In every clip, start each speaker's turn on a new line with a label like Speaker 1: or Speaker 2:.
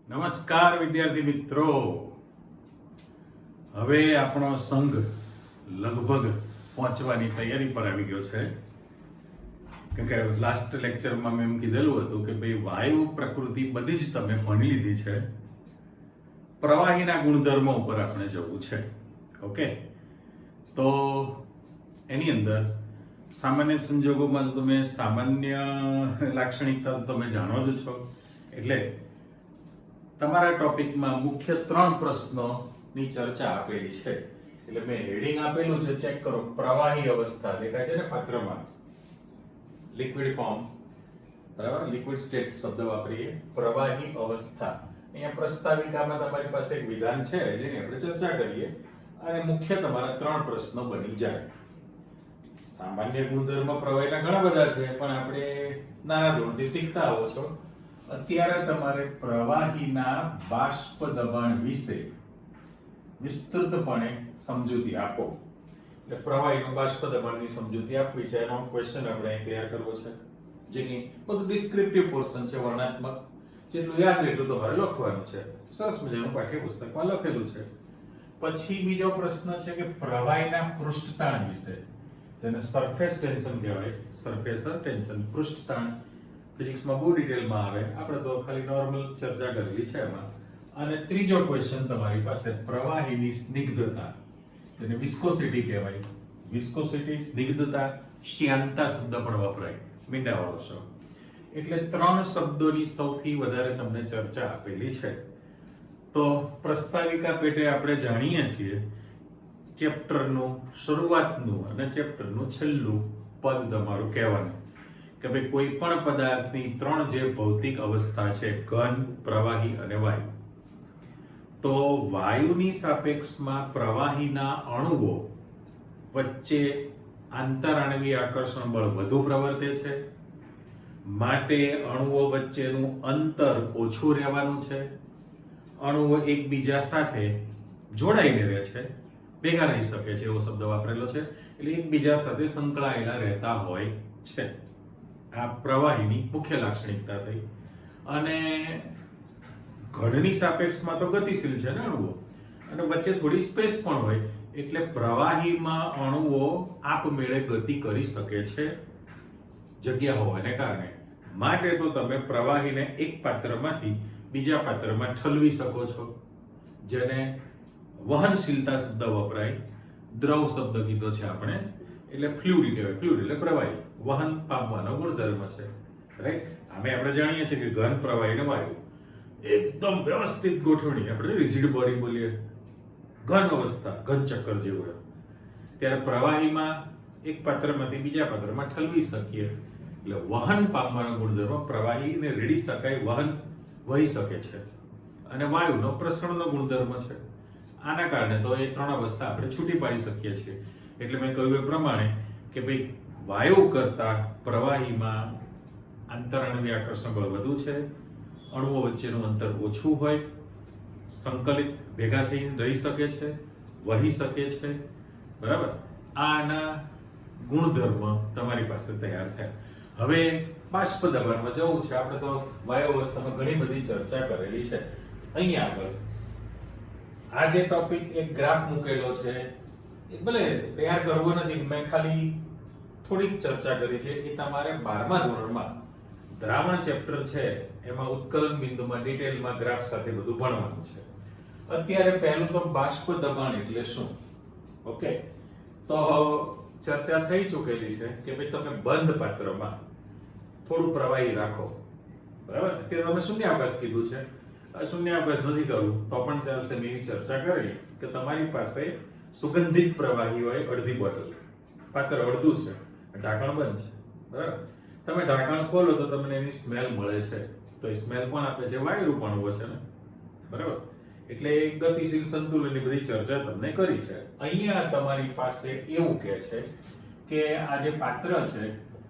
Speaker 1: નમસ્કાર વિદ્યાર્થી મિત્રો, હવે આપણો સંઘ લગભગ પહોંચવાની તૈયારી પર આવી ગયો છે. કેમ કે લાસ્ટ લેક્ચરમાં મેં એમ કીધેલું હતું કે ભાઈ વાયુ પ્રકૃતિ બધી જ તમે ભણી લીધી છે, પ્રવાહીના ગુણધર્મો ઉપર આપણે જવું છે. ઓકે, તો એની અંદર સામાન્ય સંજોગોમાં તમે સામાન્ય લાક્ષણિકતા તમે જાણો જ છો, એટલે તમારા ટોપિકમાં મુખ્ય 3 પ્રશ્નોની ચર્ચા આપેલી છે. એટલે મેં હેડિંગ આપેલું છે, ચેક કરો. પ્રવાહી અવસ્થા દેખાય છે ને પાત્રમાં, લિક્વિડ ફોર્મ, બરાબર, લિક્વિડ સ્ટેટ શબ્દ વાપરીએ. પ્રવાહી અવસ્થા, અહીંયા પ્રસ્તાવિકામાં તમારી પાસે એક વિધાન છે જેની આપણે ચર્ચા કરીએ અને મુખ્ય તમારા 3 પ્રશ્નો બની જાય. સામાન્ય ગુણધર્મ પ્રવાહીના ઘણા બધા છે, પણ આપણે નાના ધોરણથી શીખતા આવો છો. અત્યારે તમારે પ્રવાહીના બાષ્પ દબાણ વિશે વિસ્તૃતપણે સમજૂતી આપો. એટલે પ્રવાહીનું બાષ્પ દબાણની સમજૂતી આપવી છે, એનો ક્વેશ્ચન આપણે અહીં તૈયાર કરવો છે, જેની બધું ડિસ્ક્રિપ્ટિવ પોર્શન છે, વર્ણનાત્મક. જેટલું યાદ રહે એટલું તમારે લખવાનું છે. સરસ મજાનું પાઠ્યપુસ્તકમાં લખેલું છે. પછી બીજો પ્રશ્ન છે કે પ્રવાહીના પૃષ્ઠતાણ વિશે, જેને સરફેસ ટેન્શન કહેવાય. સરફેસ ટેન્શન, પૃષ્ઠતાણ ફિઝિક્સમાં બહુ ડિટેલમાં આવે, આપણે તો ખાલી નોર્મલ ચર્ચા કરેલી છે એમાં. અને ત્રીજો ક્વેશ્ચન તમારી પાસે પ્રવાહીની સ્નિગ્ધતા, જેને વિસ્કોસિટી કહેવાય. વિસ્કોસિટી, સ્નિગ્ધતા, શ્યાનતા શબ્દ પણ વપરાય, મીંડાવાળો શબ્દ. એટલે 3 શબ્દોની સૌથી વધારે તમને ચર્ચા આપેલી છે. તો પ્રસ્તાવિકા પેટે આપણે જાણીએ છીએ ચેપ્ટરનું શરૂઆતનું અને ચેપ્ટરનું છેલ્લું પદ તમારું કહેવાનું કે ભાઈ કોઈ પણ પદાર્થની 3 જે ભૌતિક અવસ્થા છે, ઘન, પ્રવાહી અને વાયુ. તો વાયુની સાપેક્ષમાં પ્રવાહીના અણુઓ વચ્ચે આંતરાણવીય આકર્ષણ બળ વધુ પ્રવર્તે છે, માટે અણુઓ વચ્ચેનું અંતર ઓછું રહેવાનું છે. અણુઓ એકબીજા સાથે જોડાઈને રહે છે, ભેગા રહી શકે છે, એવો શબ્દ વાપરેલો છે. એટલે એકબીજા સાથે સંકળાયેલા રહેતા હોય છે. આ પ્રવાહીની મુખ્ય લાક્ષણિકતા થઈ. અને ઘનની સાપેક્ષમાં તો ગતિશીલ છે ને અણુઓ, અને વચ્ચે થોડી સ્પેસ પણ હોય, એટલે પ્રવાહીમાં અણુઓ આપમેળે ગતિ કરી શકે છે, જગ્યા હોવાને કારણે. માટે તો તમે પ્રવાહીને એક પાત્રમાંથી બીજા પાત્રમાં ઠલવી શકો છો, જેને વહનશીલતા શબ્દ વપરાય. દ્રવ શબ્દ કીધો છે આપણે, એટલે ફ્લુઇડ કહેવાય. ફ્લુઇડ એટલે પ્રવાહી, વહન પામવાનો ગુણધર્મ છે, રાઈટ. આમે આપણે જાણીએ છીએ કે ઘન, પ્રવાહી અને વાયુ એકદમ વ્યવસ્થિત ગોઠવણી, આપણે રિજિડ બોડી બોલીએ, ઘન અવસ્થા, ઘન ચક્કર જેવું. ત્યારે પ્રવાહીમાં એક પાત્રમાંથી બીજા પાત્રમાં ઠલવી શકીએ, એટલે વહન પામવાનો ગુણધર્મ. પ્રવાહીને રેડી શકાય, વહન વહી શકે છે. અને વાયુનો પ્રસરણનો ગુણધર્મ છે. આના કારણે તો એ 3 અવસ્થા આપણે છૂટી પાડી શકીએ છીએ. એટલે મેં કહ્યું એ પ્રમાણે કે ભાઈ વાયુ કરતા પ્રવાહીમાં આંતરાણવીય આકર્ષણ બળ વધુ છે, અણુઓ વચ્ચેનું અંતર ઓછું હોય, સંકલિત ભેગા થઈ રહી શકે છે, વહી શકે છે, બરાબર. આના ગુણધર્મ તમારી પાસે તૈયાર થયા. હવે બાષ્પ દબાણમાં જવું છે. આપણે તો વાયુ અવસ્થામાં ઘણી બધી ચર્ચા કરેલી છે. અહીંયા આગળ આ જે ટોપિક એક ગ્રાફ મૂકેલો છે, એ ભલે તૈયાર કરવો નથી, મેં ખાલી થોડીક ચર્ચા કરી છે. એ તમારે 12મા ધોરણમાં દ્રાવણ ચેપ્ટર છે, એમાં ઉત્કલન બિંદુમાં ડિટેલમાં ગ્રાફ સાથે બધું ભણવાનું છે. અત્યારે પહેલું તો બાષ્પ દબાણ એટલે શું. ઓકે, તો ચર્ચા થઈ ચૂકેલી છે કે ભાઈ તમે બંધ પાત્રમાં થોડું પ્રવાહી રાખો, બરાબર. અત્યારે તમે શૂન્યાવકાશ કીધું છે. શૂન્યાવકાશ નથી કરવું તો પણ ચાલશે. મેં એવી ચર્ચા કરી કે તમારી પાસે સુગંધિત પ્રવાહી હોય, અડધી બોટલ, પાત્ર અડધું છે, ઢાંકણ બંધ છે, બરાબર. તમે ઢાંકણ ખોલો તો તમને એની સ્મેલ મળે છે. તો એ સ્મેલ કોણ આપે છે? વાયુ અણુઓ છે ને, બરાબર. એટલે ગતિશીલ સંતુલનની બધી ચર્ચા તમને કરી છે. અહીંયા તમારી પાસે એવું કહે છે કે આ જે પાત્ર છે,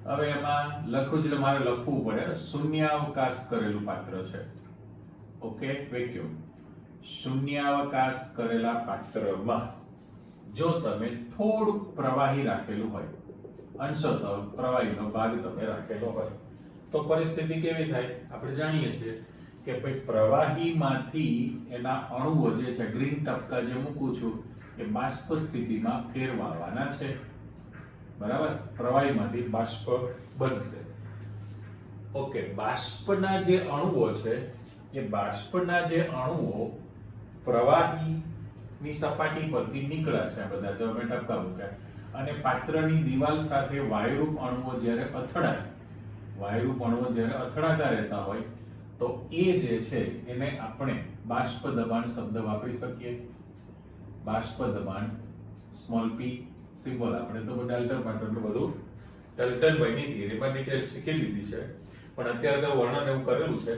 Speaker 1: હવે એમાં લખું છે એટલે મારે લખવું પડે, શૂન્યાવકાશ કરેલું પાત્ર છે. Okay, vacuum. શૂન્યાવકાશ કરેલા પાત્રમાં જો તમે થોડું પ્રવાહી રાખેલું હોય, અંશતઃ પ્રવાહીનો ભાગ તમે રાખેલો હોય, તો પરિસ્થિતિ કેવી થાય આપણે જાણીએ છીએ કે ભાઈ પ્રવાહીમાંથી એના અણુઓ જે છે ગ્રીન ટપકા જે મૂકું છું એ બાષ્પ સ્થિતિમાં ફેરવાવાના છે, બરાબર? પ્રવાહીમાંથી બાષ્પ બનશે. ઓકે, બાષ્પના જે અણુઓ છે એ બાષ્પના જે અણુઓ પ્રવાહીની સપાટી પરથી નીકળ્યા છે, આ બધા જો મેં ટપકા મૂક્યા, અને પાત્રની દિવાલ સાથે વાયુરૂપ અણુઓ જ્યારે અથડાતા રહેતા હોય તો એ જે છે એને આપણે બાષ્પ દબાણ શબ્દ વાપરી શકીએ. બાષ્પ દબાણ સ્મોલ p સિમ્બોલ આપણે તો ડાલ્ટન પાટરનું બધું ડાલ્ટનભાઈની થિયરીમાં ડિટેલ શીખી લીધી છે, પણ અત્યારે તો વર્ણન એવું કરેલું છે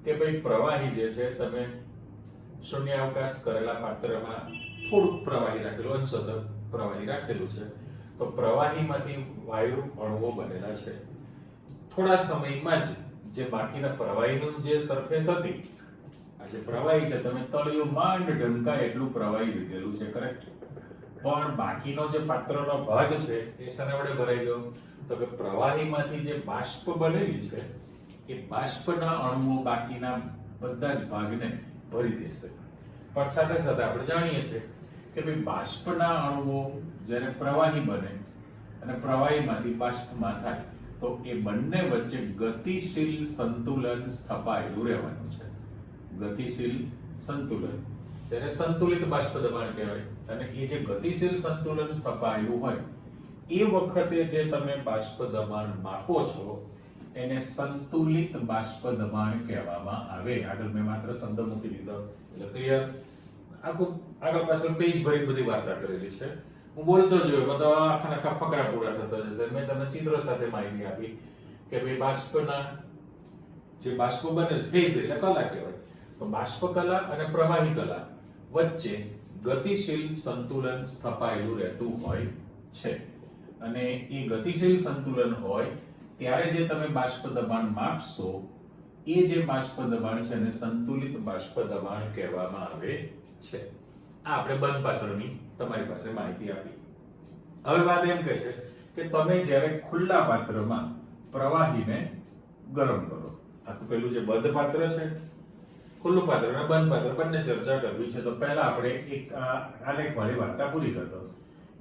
Speaker 1: કે ભાઈ પ્રવાહી જે છે તમે શૂન્યાવકાશ કરેલા પાત્રમાં થોડુંક પ્રવાહી રાખેલું, અંશતઃ પ્રવાહી રાખેલું છે, તો પ્રવાહીમાંથી વાયુરૂપ અણુઓ બનેલા છે. થોડા સમયમાં જ જે બાકીના પ્રવાહીનું જે સરફેસ હતી, આ જે પ્રવાહી છે તમે તળિયું માંડ ઢંકાય એટલું પ્રવાહી લીધેલું છે, કરેક્ટ? પણ બાકીનો જે પાત્રનો ભાગ છે એ શાના વડે ભરાઈ ગયો? તો કે પ્રવાહીમાંથી જે બાષ્પ બનેલી છે એ બાષ્પના અણુઓ બાકીના બધા જ ભાગને ભરી દેશે. પણ સાથે સાથે આપણે જાણીએ છીએ કે ભાઈ બાષ્પના અણુઓ જ્યારે પ્રવાહી બને અને પ્રવાહીમાંથી બાષ્પમાં થાય તો એ બંને વચ્ચે ગતિશીલ સંતુલન સ્થપાયેલું રહેવાનું છે. ગતિશીલ સંતુલન, તેને સંતુલિત બાષ્પ દબાણ કહેવાય. અને એ જે ગતિશીલ સંતુલન સ્થપાયેલું હોય એ વખતે જે તમે બાષ્પ દબાણ માપો છો એને સંતુલિત બાષ્પ દબાણ કહેવામાં આવે. આગળ મેં માત્ર શબ્દ મૂકી દીધો એટલે ક્લિયર. આગળ પાછળ પેજ ભરી બધી વાર્તા કરેલી છે, હું બોલતો જોયો તો આખા ફકરા પૂરા થતા જશે. મેં તમને ચિત્રો સાથે માહિતી આપી કે ભાઈ બાષ્પના જે બાષ્પ બને ફેઝ એટલે કલા કહેવાય, તો બાષ્પ કલા અને પ્રવાહી કલા વચ્ચે ગતિશીલ સંતુલન સ્થપાયેલું રહેતું હોય છે. અને એ ગતિશીલ સંતુલન હોય ત્યારે જે તમે બાષ્પ દબાણ માપશો એ જે બાષ્પ દબાણ છે એને સંતુલિત બાષ્પ દબાણ કહેવામાં આવે છે. આ આપણે બંધ પાત્રની તમારી પાસે માહિતી આપી. હવે વાત એમ કે છે કે તમે જ્યારે ખુલ્લા પાત્રમાં પ્રવાહીને ગરમ કરો, આ તો પેલું જે બંધ પાત્ર છે, ખુલ્લું પાત્ર અને બંધ પાત્ર બંને ચર્ચા કરવી છે. તો પહેલા આપણે એક આલેખ વાળી વાર્તા પૂરી કરી દો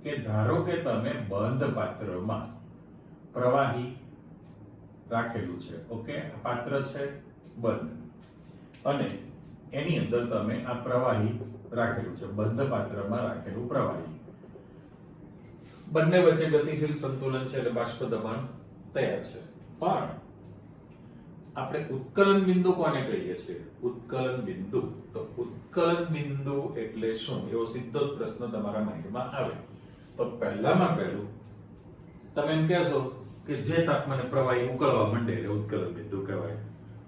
Speaker 1: કે ધારો કે તમે બંધ પાત્રમાં પ્રવાહી રાખેલું છે, ઓકે, આ પાત્ર છે બંધ અને એની અંદર તમે આ પ્રવાહી રાખેલું છે, બંધ પાત્રમાં રાખેલું પ્રવાહી. બંને વચ્ચે ગતિશીલ સંતુલન છે એટલે બાષ્પ દબાણ તૈયાર છે. પણ આપણે ઉત્કલન બિંદુ કોને કહીએ છીએ? ઉત્કલન બિંદુ. તો ઉત્કલન બિંદુ એટલે શું? એવો સીધો જ પ્રશ્ન તમારા માઇન્ડમાં આવે. તો પહેલામાં પહેલું તમે એમ કહેશો કે જે તાપમાને પ્રવાહી ઉકળવા માંડે એટલે ઉત્કલન બિંદુ કહેવાય.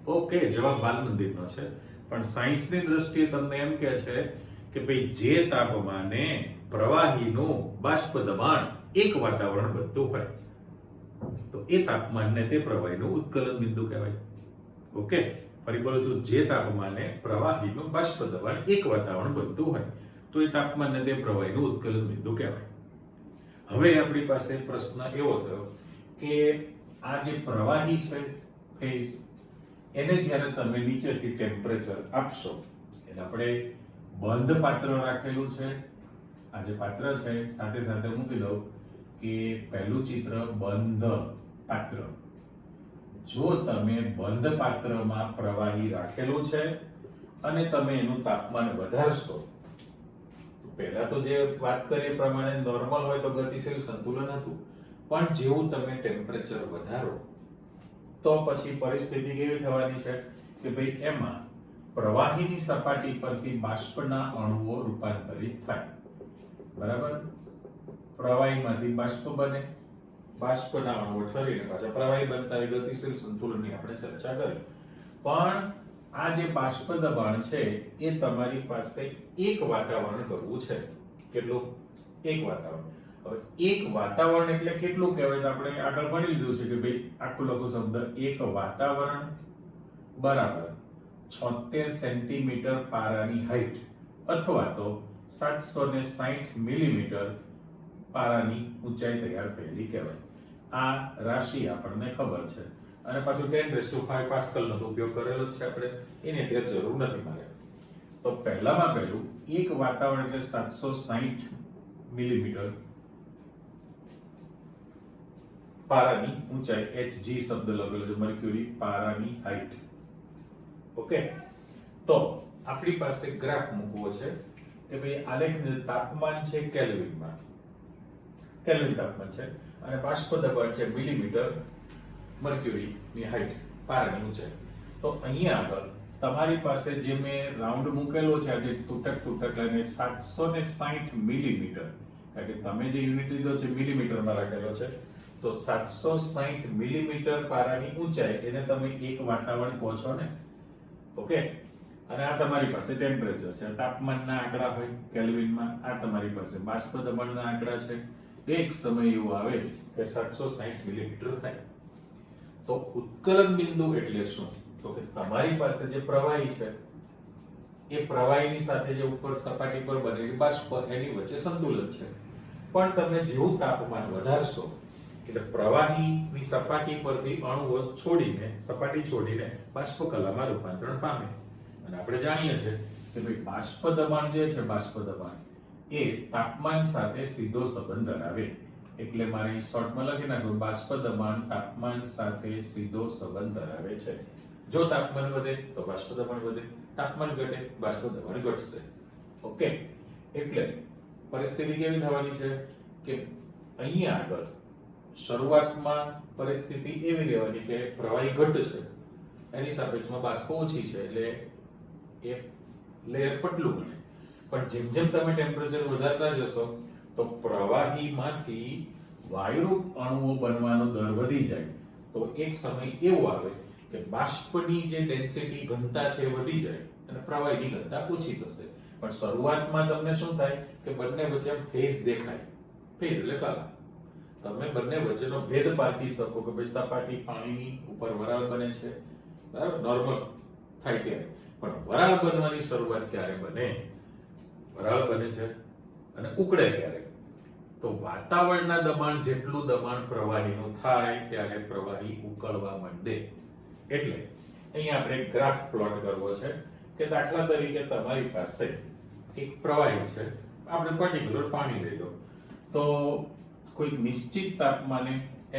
Speaker 1: ઓકે, જવાબ બાલમંદિરનો છે, પણ સાયન્સની દ્રષ્ટિએ તમને એમ કહે છે કે ભાઈ જે તાપમાને પ્રવાહીનું બાષ્પ દબાણ એક વાતાવરણ બનતું હોય તો એ તાપમાનને તે પ્રવાહીનું ઉત્કલન બિંદુ કહેવાય. ઓકે, ફરી બોલું છું, જે તાપમાને પ્રવાહીનું બાષ્પ દબાણ એક વાતાવરણ બનતું હોય તો એ તાપમાનને તે પ્રવાહીનું ઉત્કલન બિંદુ કહેવાય. હવે આપણી પાસે પ્રશ્ન એવો થયો કે આ જે પ્રવાહી છે ફેઝ, એને જ્યારે તમે નીચેથી ટેમ્પરેચર આપશો, એટલે આપણે બંધ પાત્ર રાખેલું છે, આ જે પાત્ર છે સાથે સાથે મૂકી દઉં કે પહેલું ચિત્ર બંધ પાત્ર. જો તમે બંધ પાત્રમાં પ્રવાહી રાખેલું છે અને તમે એનું તાપમાન વધારશો, તો પહેલા તો જે વાત કરી પ્રમાણે નોર્મલ હોય તો ગતિશીલ સંતુલન હતું, પણ જેવું તમે ટેમ્પરેચર વધારો તો પછી પરિસ્થિતિ કેવી થવાની છે કે ભાઈ એમાં પ્રવાહીની સપાટી પરથી બાષ્પના અણુઓ રૂપાંતરિત થાય, બરાબર? પ્રવાહીમાંથી બાષ્પ બને, બાષ્પના અણુઓ ઠરીને પાછા પ્રવાહી બનતા હોય. ગતિશીલ સંતુલનની આપણે ચર્ચા કરી. પણ આ જે બાષ્પ દબાણ છે એ તમારી પાસે એક વાતાવરણ કરવું છે. કેટલું? એક વાતાવરણ. હવે એક વાતાવરણ એટલે કેટલું કહેવાય? તો આપણે આગળ ભણી લીધું છે કે ભાઈ આખું લઘુ શબ્દ એક વાતાવરણ બરાબર 76 સેન્ટીમીટર પારાની હાઈટ અથવા તો 760 મિલીમીટર પારાની ઊંચાઈ તૈયાર થયેલી કહેવાય. આ રાશિ આપણને ખબર છે. અને પાછું 10⁵ પાસ્કલનો તો ઉપયોગ કરેલો જ છે આપણે, એની અત્યારે જરૂર નથી મારે. તો પહેલામાં પહેલું એક વાતાવરણ એટલે 760 મિલીમીટર પારાની ઊંચાઈ, Hg શબ્દ લખેલો છે, મર્ક્યુરી પારાની હાઈટ. ઓકે, તો આપણી પાસે ગ્રાફ મૂકવો છે કે ભાઈ આલેખનું તાપમાન છે કેલ્વિનમાં, કેલ્વિન તાપમાન છે, અને બાષ્પ દબાણ છે મિલીમીટર મર્ક્યુરીની હાઈટ, પારાની ઊંચાઈ. તો અહીંયા આગળ તમારી પાસે જે મેં રાઉન્ડ મૂકેલો છે, આજે તૂટક લઈને 760 મિલીમીટર, કારણ કે તમે જે યુનિટ લીધો છે મિલીમીટરમાં રાખેલો છે, તો 760 મિલીમીટર પારાની ઊંચાઈ, એને તમે એક વાતાવરણ કહો છો ને. ઓકે, અને આ તમારી પાસે ટેમ્પરેચર છે, તાપમાનના આંકડા હોય કેલ્વિનમાં, આ તમારી પાસે બાષ્પ દબાણના આંકડા છે. એક સમય એવો આવે કે 760 મિલીમીટર થાય. તો ઉત્કલન બિંદુ એટલે શું? તો કે તમારી પાસે જે પ્રવાહી છે એ પ્રવાહીની સાથે જે ઉપર સપાટી પર બનેલી બાષ્પ, એની વચ્ચે સંતુલન છે. પણ તમે જેવું તાપમાન વધારશો એટલે પ્રવાહીની સપાટી પરથી અણુઓ છોડીને, સપાટી છોડીને બાષ્પ કલામાં રૂપાંતરણ પામે. અને આપણે જાણીએ છીએ કે ભાઈ બાષ્પ દબાણ જે છે, બાષ્પ દબાણ એ તાપમાન સાથે સીધો સંબંધ ધરાવે. એટલે મારે શોર્ટમાં લખી નાખું, બાષ્પ દબાણ તાપમાન સાથે સીધો સંબંધ ધરાવે છે. જો તાપમાન વધે તો બાષ્પ દબાણ વધે, તાપમાન ઘટે બાષ્પ દબાણ ઘટશે. ઓકે, એટલે પરિસ્થિતિ કેવી થવાની છે કે અહીંયા આગળ શરૂઆતમાં પરિસ્થિતિ એવી રહેવાની કે પ્રવાહી ઘટ છે, એની સાપેક્ષમાં બાષ્પ ઓછી છે, એટલે એ લેયર પટલું બને. પણ જેમ જેમ તમે ટેમ્પરેચર વધારતા જશો તો પ્રવાહીમાંથી વાયુરૂપ અણુઓ બનવાનો દર વધી જાય. તો એક સમય એવો આવે કે બાષ્પની જે ડેન્સિટી, ઘનતા છે, વધી જાય અને પ્રવાહીની ઘનતા ઓછી થશે. પણ શરૂઆતમાં તમને શું થાય કે બંને વચ્ચે ફેઝ દેખાય. ફેઝ એટલે કલા. તમે બંને વચ્ચેનો ભેદ પારખી શકો કે ભાઈ સપાટી પાણીની ઉપર વરાળ બને છે, બરાબર, નોર્મલ થાય ત્યારે. પણ વરાળ બનવાની શરૂઆત ક્યારે બને? વરાળ બને છે અને ઉકળે ક્યારે? તો વાતાવરણના દબાણ જેટલું દબાણ પ્રવાહીનું થાય ત્યારે પ્રવાહી ઉકળવા માંડે. એટલે અહીંયા આપણે એક ગ્રાફ પ્લોટ કરવો છે કે દાખલા તરીકે તમારી પાસે એક પ્રવાહી છે, આપણે પર્ટિક્યુલર પાણી લઈ લો. તો કોઈ નિશ્ચિત તાપમાને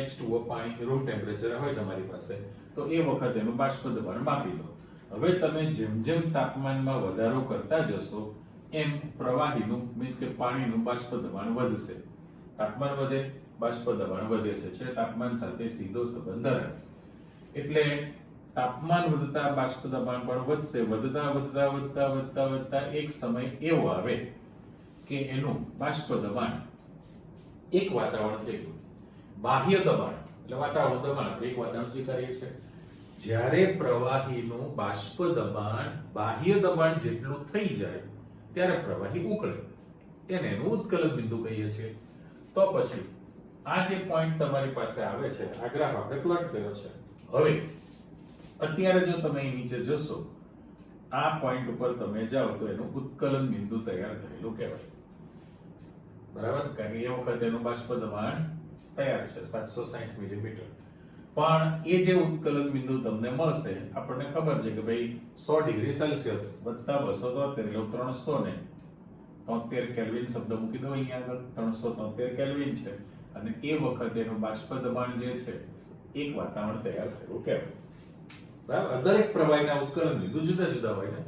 Speaker 1: H2O પાણી રૂમ ટેમ્પરેચર હોય તમારી પાસે, તો એ વખતે એનું બાષ્પ દબાણ માપી લો. હવે તમે જેમ જેમ તાપમાનમાં વધારો કરતા જશો એમ પ્રવાહીનું, મીન્સ કે પાણીનું બાષ્પ દબાણ વધશે. તાપમાન વધે, બાષ્પ દબાણ વધે છે તાપમાન સાથે સીધો સંબંધ ધરાવે. એટલે તાપમાન વધતા બાષ્પ દબાણ પણ વધશે. વધતા વધતા વધતા વધતા વધતા એક સમય એવો આવે કે એનું બાષ્પ દબાણ એક વાતાવરણ થઈ ગયું. બાહ્ય દબાણ એટલે વાતાવરણ દબાણ, આપણે એક વાતાવરણ સ્વીકારીએ છીએ. જ્યારે પ્રવાહીનું બાષ્પ દબાણ બાહ્ય દબાણ જેટલું થઈ જાય ત્યારે પ્રવાહી ઉકળે, એને એનું ઉત્કલન બિંદુ કહીએ છીએ. તો પછી આ જે પોઈન્ટ તમારી પાસે આવે છે, આ ગ્રાફ આપણે પ્લોટ કર્યો છે. હવે અત્યારે જો તમે અહીં નીચે જશો, આ પોઈન્ટ ઉપર તમે જાઓ તો એનું ઉત્કલન બિંદુ તૈયાર થયેલું કહેવાય. બરાબર, કારણ કે એ વખતે એનું બાષ્પ દબાણ તૈયાર છે 760 મિલીમીટર. પણ એ જે ઉત્કલન બિંદુ તમને મળશે, આપણને ખબર છે કે ભાઈ 100 ડિગ્રી સેલ્સિયસ વત્તા 273 એટલે 373 કેલ્વિન શબ્દ મૂકી દો અહીંયા આગળ. 373 કેલ્વિન છે અને એ વખતે એનું બાષ્પ દબાણ જે છે એક વાતાવરણ તૈયાર થયું કહેવાય. બરાબર, દરેક પ્રવાહીના ઉત્કલન બિંદુ જુદા જુદા હોય ને.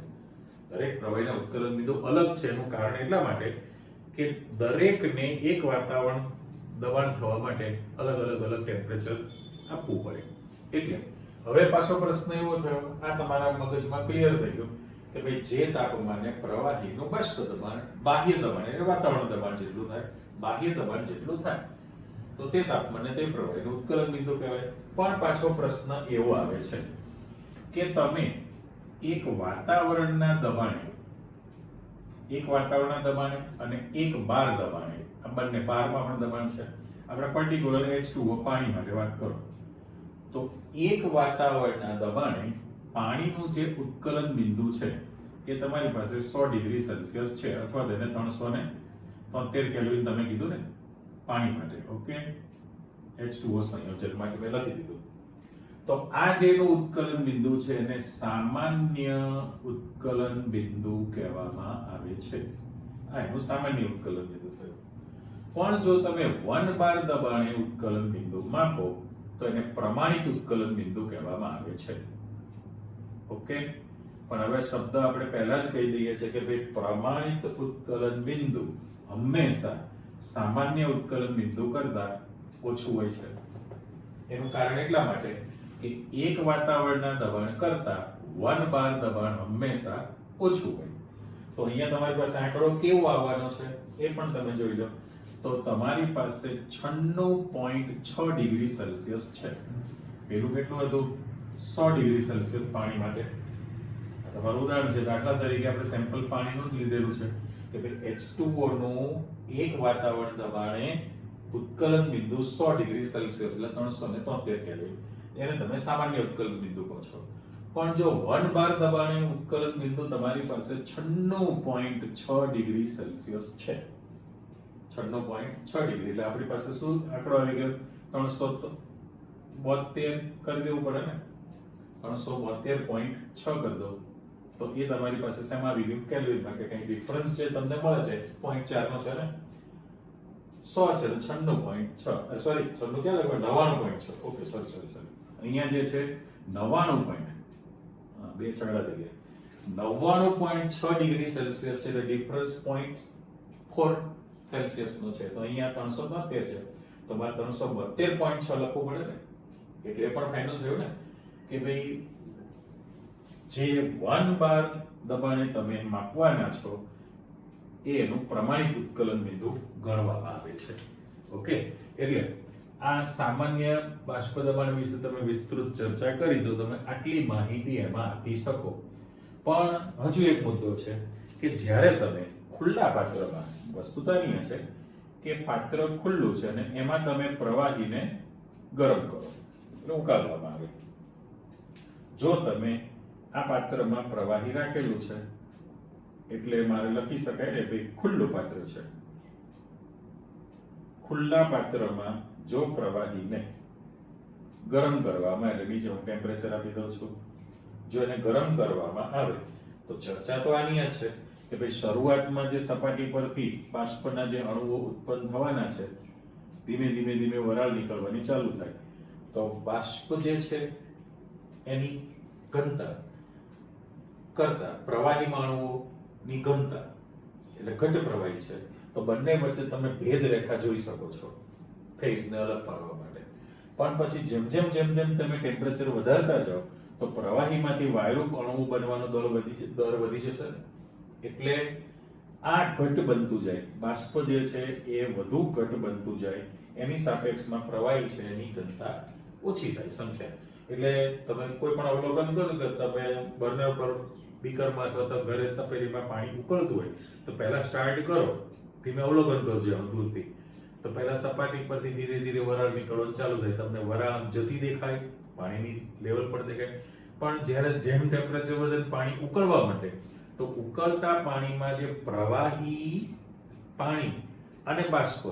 Speaker 1: દરેક પ્રવાહીના ઉત્કલન બિંદુ અલગ છે. એનું કારણ એટલા માટે કે દરેકને એક વાતાવરણ દબાણ થવા માટે અલગ ટેમ્પરેચર આપવું પડે. એટલે હવે પાછો પ્રશ્ન એવો થયો, આ તમારા મગજમાં ક્લિયર થઈ ગયું કે ભાઈ જે તાપમાને પ્રવાહીનું બાષ્પ દબાણ બાહ્ય દબાણ એટલે વાતાવરણ દબાણ જેટલું થાય, બાહ્ય દબાણ જેટલું થાય, તો તે તાપમાને તે પ્રવાહીનું ઉત્કલન બિંદુ કહેવાય. પણ પાછો પ્રશ્ન એવો આવે છે કે તમે એક વાતાવરણના દબાણે અને એક બાર દબાણે, આ બંને બારમાં પણ દબાણ છે, આપણે પર્ટિક્યુલર H2O પાણી માટે વાત કરો, તો એક વાતાવરણના દબાણે પાણીનું જે ઉત્કલન બિંદુ છે એ તમારી પાસે 100 ડિગ્રી સેલ્સિયસ છે, અથવા તો એને 373 કેલ્વિન તમે કીધું ને પાણી માટે. ઓકે, H2O સંયોજન માટે મેં લખી દીધું. તો તો આ જેનું ઉત્કલન બિંદુ છે એને સામાન્ય ઉત્કલન બિંદુ કહેવામાં આવે છે. આ એનું સામાન્ય ઉત્કલન બિંદુ થયું. પણ જો તમે 1 બાર દબાણે ઉત્કલન બિંદુ માપો તો એને પ્રમાણિત ઉત્કલન બિંદુ કહેવામાં આવે છે. ઓકે, પણ હવે શબ્દ આપણે પહેલા જ કહી દઈએ છે કે ભાઈ પ્રમાણિત ઉત્કલન બિંદુ હંમેશા સામાન્ય ઉત્કલન બિંદુ કરતા ઓછું હોય છે. એનું કારણ એટલા માટે કે એક વાતાવરણના દબાણ કરતા 1 બાર દબાણ હંમેશા ઓછું હોય. તો અહીંયા તમારી પાસે આંકડો કેવો આવવાનો છે એ પણ તમે જોઈ લો. તો તમારી પાસે 96.6 ડિગ્રી સેલ્સિયસ છે. પેલું કેટલું હતું? 100 ડિગ્રી સેલ્સિયસ પાણી માટે. તમારું ઉદાહરણ છે, દાખલા તરીકે આપણે સેમ્પલ પાણીનું જ લીધેલું છે કે ભાઈ H2O નું એક વાતાવરણ દબાણે ઉત્કલન બિંદુ 100 ડિગ્રી સેલ્સિયસ એટલે 373 કેલ્વિન, એને તમે સામાન્ય ઉત્કલન બિંદુ કહો છો. પણ જો 1 બાર દબાણે ઉત્કલન બિંદુ તમારી પાસે 96.6 ડિગ્રી સેલ્સિયસ છે, 96.6 ડિગ્રી એટલે આપણી પાસે શું આંકડો આવી ગયો? 372 કરી દેવું પડે ને, 372.6 કરી દો તો એ તમારી પાસે શેમાં આવી ગયું? કેલ્વિનમાં. કે કઈ ડિફરન્સ છે તમને મળે છે 0.4 નો છે ને, 100 છે તો 96.6, સોરી 96 ક્યાં લખો? 99.6. Okay, sorry. અહીંયા જે છે 99 પોઈન્ટ, બે છગડા થઈ ગયા, 99.6 ડિગ્રી સેલ્સિયસ છે એટલે ડિફરન્સ 0.4 સેલ્સિયસ નો છે. તો અહીંયા 372 છે તો મારે 372.6 લખવું પડે ને. એટલે એ પણ ફાઇનલ થયું ને કે ભાઈ જે 1 બાર દબાણે તમે માપવાના છો એનું પ્રમાણિત ઉત્કલન બિંદુ ગણવામાં આવે છે. ઓકે, એટલે આ સામાન્ય બાષ્પ દબાણ વિશે તમે વિસ્તૃત ચર્ચા કરી તો તમે આટલી માહિતી એમાં આપી શકો. પણ હજુ એક મુદ્દો છે કે જ્યારે તમે ખુલ્લા પાત્રમાં, વસ્તુ તો અહીંયા છે કે પાત્ર ખુલ્લું છે અને એમાં તમે પ્રવાહીને ગરમ કરો એટલે ઉકાળવામાં આવે. જો તમે આ પાત્રમાં પ્રવાહી રાખેલું છે એટલે મારે લખી શકાય ને ભાઈ ખુલ્લું પાત્ર છે. ખુલ્લા પાત્રમાં જો પ્રવાહીને ગરમ કરવામાં, એટલે નીચે હું ટેમ્પરેચર આપી દઉં છું, જો એને ગરમ કરવામાં આવે તો ચર્ચા તો આની જ છે કે ભાઈ શરૂઆતમાં જે સપાટી પરથી બાષ્પના જે અણુઓ ઉત્પન્ન થવાના છે, ધીમે ધીમે વરાળ નીકળવાની ચાલુ થાય તો બાષ્પ જે છે એની ઘનતા કરતા પ્રવાહીમાં અણુઓની ઘનતા એટલે ઘટ પ્રવાહી છે તો બંને વચ્ચે તમે ભેદ રેખા જોઈ શકો છો ફેઝને અલગ પાડવા માટે. પણ પછી જેમ જેમ તમે ટેમ્પરેચર વધારતા જાઓ તો પ્રવાહીમાંથી વાયુરૂપ અણુઓ બનવાનો દર વધી જશે. એટલે આ ઘટ બનતું જાય, બાષ્પ જે છે એ વધુ ઘટ બનતું જાય, એની સાપેક્ષમાં પ્રવાહી છે એની ઘનતા ઓછી થાય સંખ્યા. એટલે તમે કોઈ પણ અવલોકન કરો કે તમે બર્નર પર બીકરમાં અથવા તો ઘરે તપેલીમાં પાણી ઉકળતું હોય તો પહેલા સ્ટાર્ટ કરો, ધીમે અવલોકન કરજો દૂરથી, તો પહેલા સપાટી પરથી ધીરે ધીરે વરાળ નીકળવાનું ચાલુ થાય, તમને વરાળ જતી દેખાય, પાણીની લેવલ પણ દેખાય. પણ જ્યારે જેમ ટેમ્પરેચર વધે પાણી ઉકળવા માંડે તો ઉકળતા પાણીમાં જે પ્રવાહી પાણી અને બાષ્પ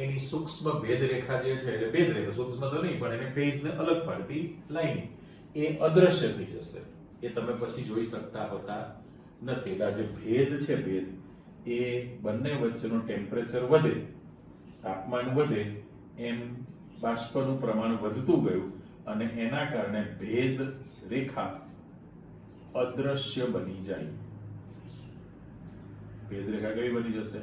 Speaker 1: એની સૂક્ષ્મ ભેદ રેખા જે છે, એટલે ભેદ રેખા સૂક્ષ્મ તો નહીં પણ એને ફેઝને અલગ પાડતી લાઈનિંગ એ અદ્રશ્ય થઈ જશે. એ તમે પછી જોઈ શકતા હોતા નથી. એટલે જે ભેદ છે, ભેદ એ બંને વચ્ચેનો ટેમ્પરેચર વધે, તાપમાન વધે એમ બાષ્પનું પ્રમાણ વધતું ગયું અને એના કારણે ભેદ રેખા અદ્રશ્ય બની જાય. ભેદ રેખા કઈ બની જશે?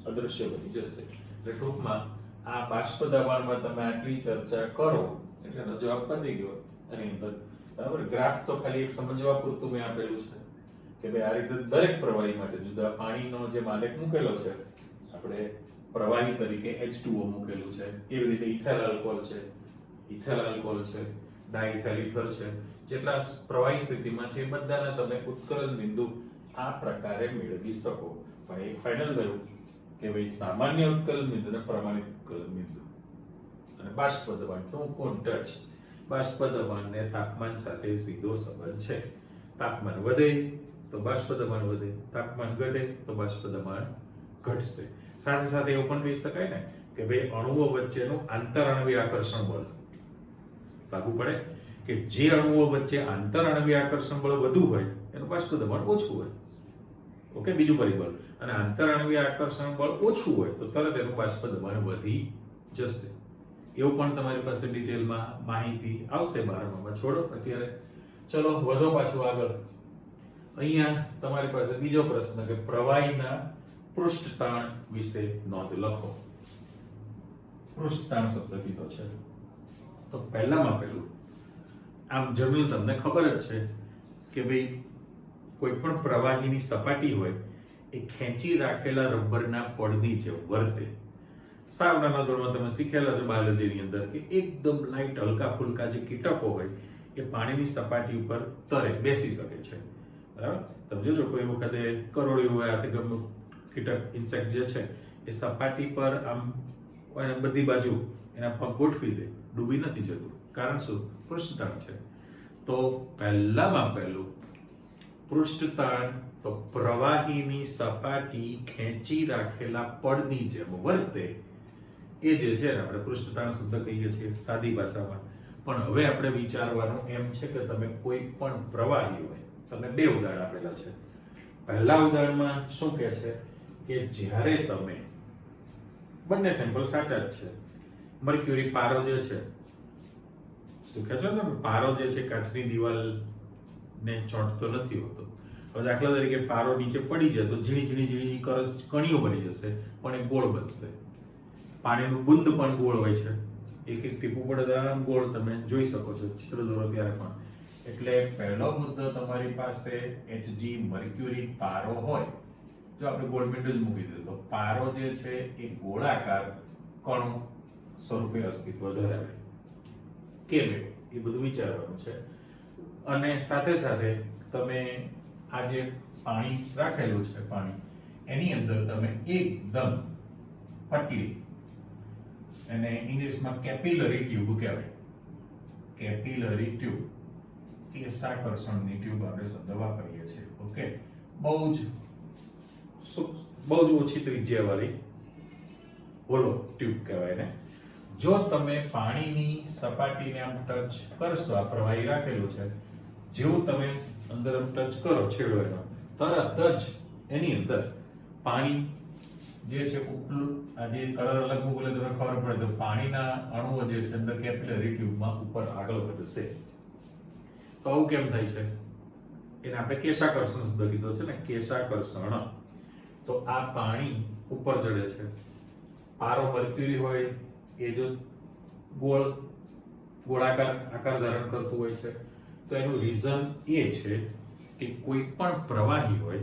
Speaker 1: અદ્રશ્ય બની જશે. એટલે ટૂંકમાં આ બાષ્પ દબાણમાં તમે આટલી ચર્ચા કરો એટલે એનો જવાબ પતી ગયો એની અંદર. બરાબર, ગ્રાફ તો ખાલી એક સમજવા પૂરતું મેં આપેલું છે કે ભાઈ આ રીતે દરેક પ્રવાહી માટે જુદા પાણીનો જે માલિક મૂકેલો છે આપણે પ્રવાહી તરીકે H2O મૂકેલું છે, એવી રીતે ઇથેલ આલ્કોહોલ છે, ડાઇથેલ ઇથર છે, જેટલા પ્રવાહી સ્થિતિમાં છે એ બધાના તમે ઉત્કલન બિંદુ આ પ્રકારે મેળવી શકો. પણ એક ફાઇનલ થયું કે ભાઈ સામાન્ય ઉત્કલન બિંદુ અને પ્રમાણિત ઉત્કલન બિંદુ અને બાષ્પ દબાણનો કોણ ટચ. બાષ્પ દબાણને તાપમાન સાથે સીધો સંબંધ છે. તાપમાન વધે તો બાષ્પ દબાણ વધે, તાપમાન ઘટે તો બાષ્પ દબાણ ઘટશે. સાથે સાથે એવું પણ કહી શકાય ને કે ભાઈ અણુઓ વચ્ચેનું આંતરાણુવીય આકર્ષણ બળ લાગુ પડે કે જે અણુઓ વચ્ચે આંતરાણવીય આકર્ષણ બળ વધુ હોય એનું બાષ્પ દબાણ ઓછું હોય. ઓકે, બીજું પરિબળ. અને આંતરાણવીય આકર્ષણ બળ ઓછું હોય તો તરત એનું બાષ્પ દબાણ વધી જશે. એવું પણ તમારી પાસે ડિટેલમાં માહિતી આવશે 12માં. છોડો અત્યારે, ચલો વધો પાછું આગળ. અહીંયા તમારી પાસે બીજો પ્રશ્ન કે પ્રવાહીના પૃષ્ઠતાણ વિશે નોંધ લખો. પૃષ્ઠતાણ શબ્દ કીધો છે તો પહેલામાં પહેલું આમ જનરલ તમને ખબર જ છે કે ભાઈ કોઈ પણ પ્રવાહીની સપાટી હોય એ ખેંચી રાખેલા રબરના પડની જેમ વર્તે. સાવ નાના ધોરણમાં તમે શીખેલા છો બાયોલોજીની અંદર કે એકદમ લાઇટ હલકા ફુલકા જે કીટકો હોય એ પાણીની સપાટી ઉપર તરે બેસી શકે છે. બરાબર, તમે જોજો કોઈ વખતે કરોડિયું હોય આથી ગમે કીટક ઇન્સેક્ટ જે છે એ સપાટી પર આમ બધી બાજુ એના પગ ગોઠવી દે, ડૂબી નથી જતું. કારણ શું? પૃષ્ઠતાણ છે. તો પહેલામાં પહેલું પૃષ્ઠતાણ તો પ્રવાહીની સપાટી ખેંચી રાખેલા પડની જેમ વર્તે એ જે છે આપણે પૃષ્ઠતાણ શબ્દ કહીએ છીએ સાદી ભાષામાં. પણ હવે આપણે વિચારવાનું એમ છે કે તમે કોઈ પણ પ્રવાહી હોય, તમને બે ઉદાહરણ આપેલા છે. પહેલા ઉદાહરણમાં શું કહે છે કે જ્યારે તમે બંને સેમ્પલ સાચા જ છે. મર્ક્યુરી પારો જે છે, શું કહે છે ને, પારો જે છે કાચની દિવાલ ને ચોંટતો નથી હોતો. હવે દાખલા તરીકે પારો નીચે પડી જાય તો ઝીણી ઝીણી ઝીણી કણીઓ બની જશે પણ એ ગોળ બનશે. પાણીનું બુંદ પણ ગોળ હોય છે, એક એક ટીપું પડે તો આમ ગોળ તમે જોઈ શકો છો ચિત્ર દોરો ત્યારે પણ. એટલે પહેલો મુદ્દો તમારી પાસે Hg મર્ક્યુરી પારો હોય, જો આપણે ગોળમીંડું જ મૂકી દઈએ તો પારો જે છે એ ગોળાકાર કણો સ્વરૂપે અસ્તિત્વ ધરાવે. કેમ એ બધું વિચારવાનું છે. અને સાથે સાથે તમે આ જે પાણી રાખેલું છે, પાણી એની અંદર તમે એકદમ પટલી, એને ઇંગ્લિશમાં કેપિલરી ટ્યુબ કહેવાય, કેપિલરી ટ્યુબ, કેશાકર્ષણની ટ્યુબ આપણે શબ્દ વાપરીએ છીએ. ઓકે, બહુ જ ઓછી ત્રિજ્યાવાળી હોલો ટ્યુબ કહેવાય ને. જો તમે પાણીની સપાટીને આમ ટચ કરશો, આ પ્રવાહી રાખેલું છે, જેવું તમે અંદર આમ ટચ કરો છેડો એનો, તરત જ એની અંદર પાણી જે છે ઉપલું, આ જે કલર અલગ મૂકલે તમને ખબર પડે તો પાણીના અણુઓ જે છે અંદર કેપિલરી ટ્યુબમાં ઉપર આગળ વધશે. તો આવું કેમ થાય છે? એને આપણે કેશાકર્ષણ શબ્દ કીધો છે ને, કેશાકર્ષણ. તો આ પાણી ઉપર ચડે છે. પારો મર્ક્યુરી હોય એ જો ગોળાકાર આકાર ધારણ કરતું હોય છે તો એનું રીઝન એ છે કે કોઈ પણ પ્રવાહી હોય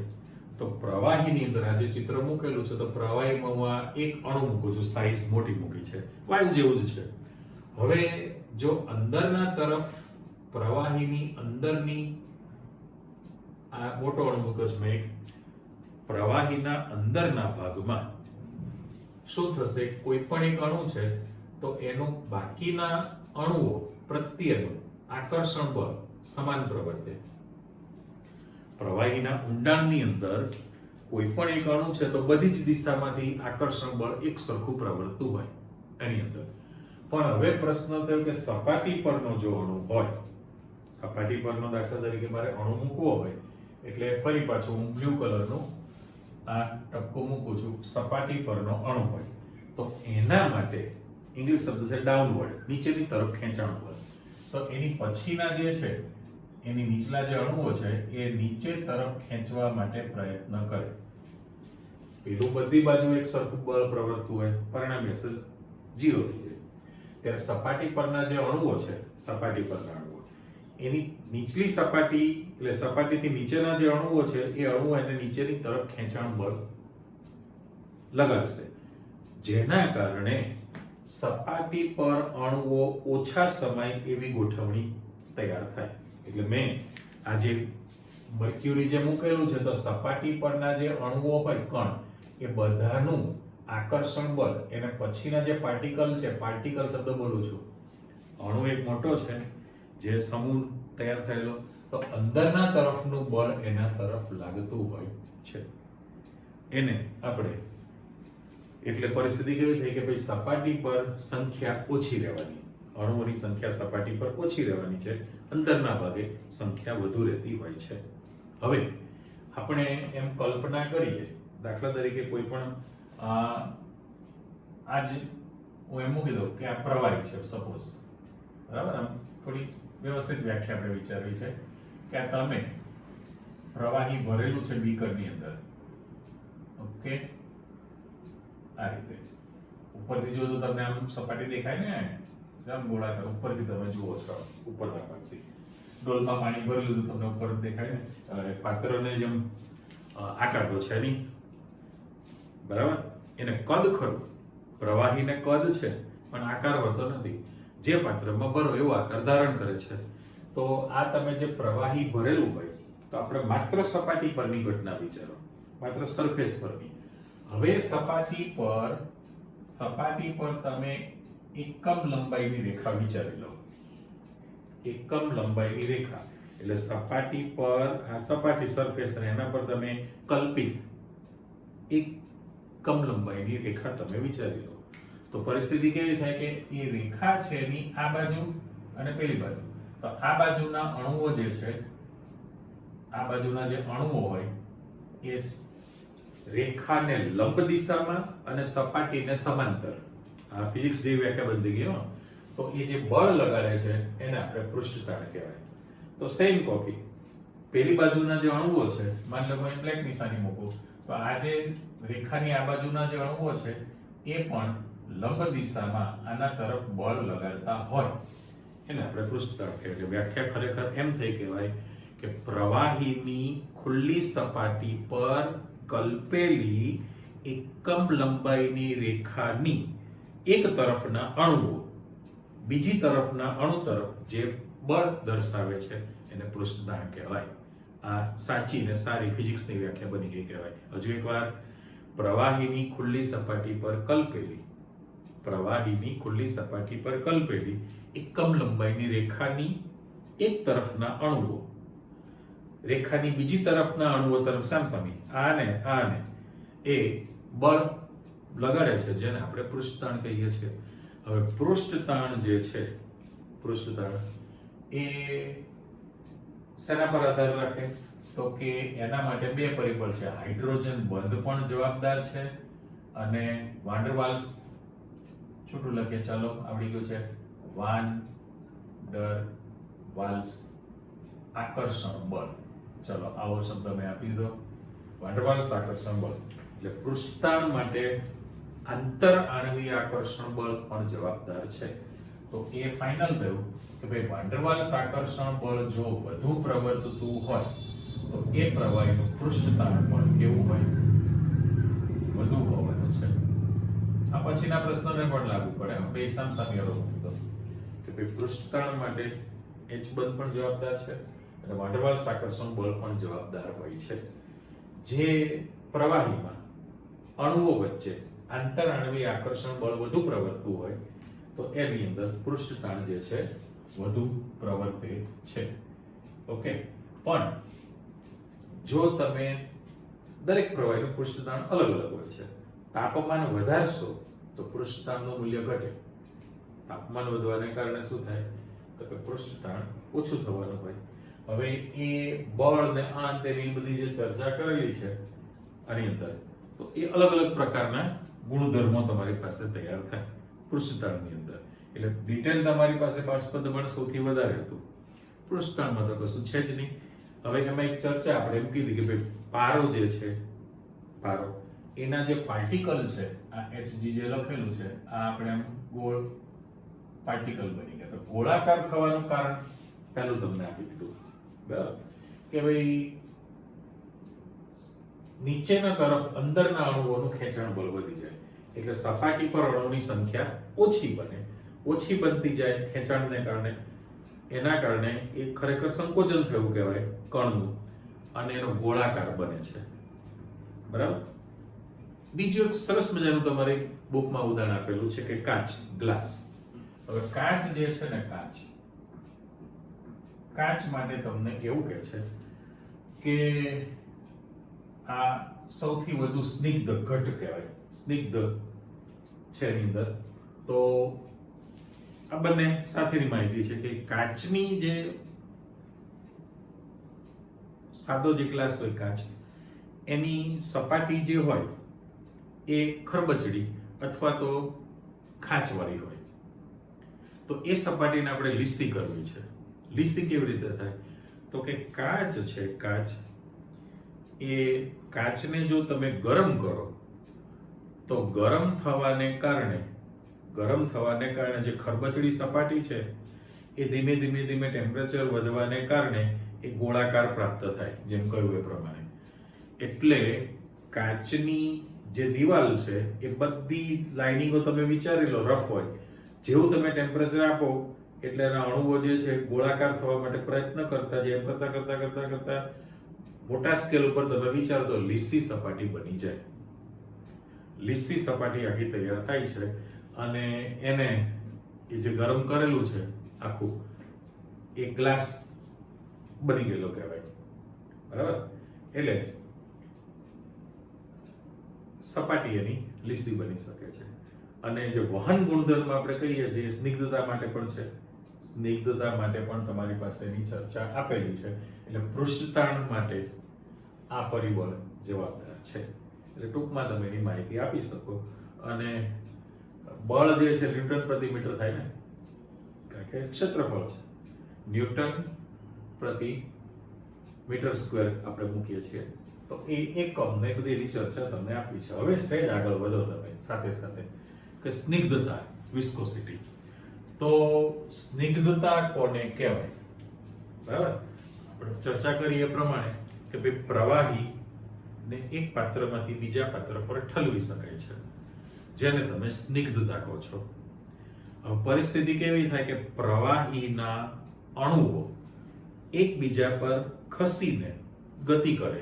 Speaker 1: તો પ્રવાહીની અંદર આ જે ચિત્ર મૂકેલું છે તો પ્રવાહીમાં હું આ એક અણુ મૂકું છું, સાઈઝ મોટી મૂકી છે, વાયુ જેવું જ છે. હવે જો અંદરના તરફ પ્રવાહીની અંદરની આ મોટો અણુ મૂક્યો છે મેં એક, પ્રવાહીના અંદરના ભાગમાં શું થશે? કોઈ પણ એક અણુ છે તો એનું બાકીના અણુઓ પ્રત્યેનું આકર્ષણ બળ સમાન પ્રવર્તે. પ્રવાહીના ઊંડાણની અંદર કોઈ પણ એક અણુ છે તો બધી જ દિશામાંથી આકર્ષણ બળ એક સરખું પ્રવર્તતું હોય એની અંદર. પણ હવે પ્રશ્ન થયો કે સપાટી પરનો જો અણુ હોય, સપાટી પરનો દાખલા તરીકે મારે અણુ મૂકવો હોય એટલે ફરી પાછું હું બ્લુ કલરનું આ ટપકો મૂકું છું, સપાટી પરનો અણુ હોય તો એના માટે ઇંગ્લિશ શબ્દ છે ડાઉનવર્ડ, નીચેની તરફ ખેંચાણ બળ. તો એની પછીના જે છે એની નીચલા જે અણુઓ છે એ નીચે તરફ ખેંચવા માટે પ્રયત્ન કરે. પેલું બધી બાજુ એક સરખું બળ પ્રવર્તતું હોય, પરિણામે 0 થઈ જાય. ત્યારે સપાટી પરના જે અણુઓ છે, સપાટી પરના અણુઓ, એની નીચલી સપાટી એટલે સપાટીથી નીચેના જે અણુઓ છે એ અણુઓ એને નીચેની તરફ ખેંચાણ બળ લગાડશે, જેના કારણે સપાટી પર અણુઓ ઓછા સમય એવી ગોઠવણી તૈયાર થાય. એટલે મેં આ જે મર્ક્યુરી જે મૂકેલું છે તો સપાટી પરના જે અણુઓ હોય કણ એ બધાનું આકર્ષણ બળ એને પછીના જે પાર્ટિકલ છે, પાર્ટિકલ શબ્દ બોલું છું, અણુ એક મોટો છે જે સમૂહ તૈયાર થયેલો, તો અંદરના તરફનું બળ એના તરફ લાગતું હોય છે. એને આપણે એટલે પરિસ્થિતિ કેવી થઈ કે ભાઈ સપાટી પર સંખ્યા ઓછી રહેવાની, અણુઓની સંખ્યા સપાટી પર ઓછી રહેવાની છે, અંદરના ભાગે સંખ્યા વધુ રહેતી હોય છે. હવે આપણે એમ કલ્પના કરીએ, દાખલા તરીકે કોઈ પણ આજ હું એમ મૂકી દઉં કે આ પ્રવાહી છે સપોઝ, બરાબર. આમ થોડી વ્યવસ્થિત વ્યાખ્યા આપણે વિચારવી છે કે આ તમે પ્રવાહી ભરેલું છે બીકરની અંદર, ઓકે. આ રીતે ઉપરથી જો તો તમને આમ સપાટી દેખાય ને, આમ ગોળાકાર ઉપરથી તમે જુઓ છો, ઉપરના ભાગથી ડોલમાં પાણી ભરેલું તો તમને ઉપર દેખાય ને. પાત્રને જેમ આકાર તો છે નહીં, બરાબર. એને કદ ખરું, પ્રવાહીને કદ છે પણ આકાર હોતો નથી. જે પાત્રમાં ભરો એવો આકાર ધારણ કરે છે. તો આ તમે જે પ્રવાહી ભરેલું હોય તો આપણે માત્ર સપાટી પરની ઘટના વિચારો, માત્ર સરફેસ પરની. હવે સપાટી પર તમે એકમ લંબાઈની રેખા વિચારી લો. એકમ લંબાઈની રેખા એટલે સપાટી પર આ સપાટી સરફેસ અને એના પર તમે કલ્પિત એકમ લંબાઈની રેખા તમે વિચારી લો. તો પરિસ્થિતિ કેવી થાય કે એ રેખા છે એની આ બાજુ અને પેલી બાજુ. તો આ બાજુના અણુઓ જે છે, આ બાજુના જે અણુઓ હોય એ રેખાને લંબ દિશામાં અને સપાટીને સમાંતર, આ ફિઝિક્સ જેવી વ્યાખ્યા બની ગઈ. તો એ જે બળ લગાડે છે એને આપણે પૃષ્ઠતાણ કહેવાય. તો સેમ કોપી પેલી બાજુના જે અણુઓ છે, માની લો હું બ્લેક નિશાની મૂકું, તો આ જે રેખાની આ બાજુના જે અણુઓ છે એ પણ લંબ દિશામાં આના તરફ બળ લગાડતા હોય એને આપણે પૃષ્ઠતાણ કહેવાય. વ્યાખ્યા ખરેખર એમ થઈ કહેવાય કે પ્રવાહીની ખુલ્લી સપાટી પર કલ્પેલી એકમ લંબાઈની રેખાની એક તરફના અણુઓ બીજી તરફના અણુ તરફ જે બળ દર્શાવે છે એને પૃષ્ઠતાણ કહેવાય. આ સાચી ને સારી ફિઝિક્સની વ્યાખ્યા બની ગઈ કહેવાય. હજુ એકવાર, પ્રવાહીની ખુલ્લી સપાટી પર કલ્પેલી એકમ લંબાઈની રેખાની એક તરફના અણુઓ રેખાની બીજી તરફના અણુઓ તરફ સામસામી આને એ બળ લગાડે છે જેને આપણે પૃષ્ઠતાણ કહીએ છીએ. હવે પૃષ્ઠતાણ જે છે, પૃષ્ઠતાણ એ શેના પર આધાર રાખે? તો કે એના માટે બે પરિબળ છે. હાઇડ્રોજન બંધ પણ જવાબદાર છે અને વાન ડર વાલ્સ, છોટું લખીએ ચાલો, આવડી ગયું છે, વાન ડર વાલ્સ આકર્ષણ બળ. ચલો આવો શબ્દ મેં આપી દીધો, વાન ડર વાલ્સ આકર્ષણ બળ. એટલે પૃષ્ઠતાણ માટે આંતર આણ્વીય આકર્ષણ બળ પણ જવાબદાર છે. તો એ ફાઇનલ થયું કે ભાઈ વાન ડર વાલ્સ આકર્ષણ બળ જો વધુ પ્રવર્તતું હોય તો એ પ્રવાહીનું પૃષ્ઠતાણ પણ કેવું હોય? વધુ હોવાનું છે. આ પછીના પ્રશ્નને પણ લાગુ પડે. બે સામસામી અડો મૂકી દો કે ભાઈ પૃષ્ઠતાણ માટે H બંધ પણ જવાબદાર છે અને વાન ડર વાલ્સ આકર્ષણ બળ પણ જવાબદાર હોય છે. જે પ્રવાહીમાં અણુઓ વચ્ચે આંતર આણ્વીય આકર્ષણ બળ વધુ પ્રવર્તતું હોય તો એની અંદર પૃષ્ઠતાણ જે છે વધુ પ્રવર્તે છે. ઓકે. પણ જો તમે દરેક પ્રવાહીનું પૃષ્ઠતાણ અલગ અલગ હોય છે. તાપમાન વધારશો તો પૃષ્ઠતાણનું મૂલ્ય ઘટે. તાપમાન વધવાને કારણે શું થાય? તો કે પૃષ્ઠતાણ ઓછું થવાનું હોય. હવે એ બળ ને આ તેની બધી જે ચર્ચા કરેલી છે આની અંદર, તો એ અલગ અલગ પ્રકારના ગુણધર્મો તમારી પાસે તૈયાર થાય પૃષ્ઠતાણની અંદર. એટલે ડિટેલ તમારી પાસે બાષ્પ દબાણ સૌથી વધારે હતું, પૃષ્ઠતાણમાં તો કશું છે જ નહીં. હવે એમાં એક ચર્ચા આપણે એમ કીધી કે ભાઈ પારો જે છે, પારો એના જે પાર્ટિકલ છે, આ Hg જે લખેલું છે, આ આપણે આમ ગોળ પાર્ટિકલ બની ગયા. તો ગોળાકાર થવાનું કારણ પહેલું તમને આપી દીધું, બરાબર, કે ભાઈ નીચેના તરફ અંદરના અણુઓનું ખેંચાણ બળ વધી જાય એટલે સપાટી પર અણુઓની સંખ્યા ઓછી બને. ઓછી બનતી જાય ખેંચાણને કારણે, એના કારણે એ ખરેખર સંકોચન થયું કહેવાય કણનું અને એનો ગોળાકાર બને છે, બરાબર. બીજું એક સરસ મજાનું તમારી બુકમાં ઉદાહરણ આપેલું છે કે કાચ, ગ્લાસ. હવે કાચ જે છે ને, કાચ માટે તમને એવું કહે છે કે આ સૌથી વધુ સ્નિગ્ધ ઘટ કહેવાય, સ્નિગ્ધ છે એની અંદર. તો આ બંને સાથેની માહિતી છે કે કાચની જે સાદો જે ગ્લાસ હોય કાચ, એની સપાટી જે હોય એ ખરબચડી અથવા તો ખાંચવાળી હોય, તો એ સપાટીને આપણે લીસી કરવી છે. લીસી કેવી રીતે થાય? તો કે કાચ છે, કાચ એ કાચને જો તમે ગરમ કરો તો ગરમ થવાને કારણે જે ખરબચડી સપાટી છે એ ધીમે ધીમે ટેમ્પરેચર વધવાને કારણે એ ગોળાકાર પ્રાપ્ત થાય, જેમ કહ્યું એ પ્રમાણે. એટલે કાચની જે દિવાલ છે એ બધી લાઇનિંગો તમે વિચારી લો રફ હોય, જેવું તમે ટેમ્પરેચર આપો એટલે એના અણુઓ જે છે ગોળાકાર થવા માટે પ્રયત્ન કરતા જેમ કરતા મોટા સ્કેલ ઉપર તમે વિચારો તો લીસી સપાટી બની જાય. લીસી સપાટી આખી તૈયાર થાય છે અને એને એ જે ગરમ કરેલું છે આખું એક ગ્લાસ બની ગયેલો કહેવાય. બરાબર? એટલે સપાટી એની લીસી બની શકે છે. અને જે વહન ગુણધર્મ આપણે કહીએ છીએ સ્નિગ્ધતા માટે પણ છે. સ્નિગ્ધતા માટે પણ તમારી પાસે એની ચર્ચા આપેલી છે. એટલે પૃષ્ઠતાણ માટે આ પરિબળ જવાબદાર છે. એટલે ટૂંકમાં તમે એની માહિતી આપી શકો. અને બળ જે છે ન્યૂટન પ્રતિ મીટર થાય ને, કારણ કે ક્ષેત્રફળ છે, ન્યૂટન પ્રતિ મીટર સ્ક્વેર આપણે મૂકીએ છીએ, તો એ એકમ ને બધી એની ચર્ચા તમને આપી છે. હવે સહેજ આગળ વધો તમે સાથે કે સ્નિગ્ધતા, વિસ્કોસિટી. તો સ્નિગ્ધતા કોને કહેવાય? બરાબર, આપણે ચર્ચા કરી એ પ્રમાણે કે ભાઈ પ્રવાહી ને એક પાત્રમાંથી બીજા પાત્ર પર ઠલવી શકાય છે, જેને તમે સ્નિગ્ધતા કહો છો. પરિસ્થિતિ કેવી થાય કે પ્રવાહીના અણુઓ એકબીજા પર ખસીને ગતિ કરે,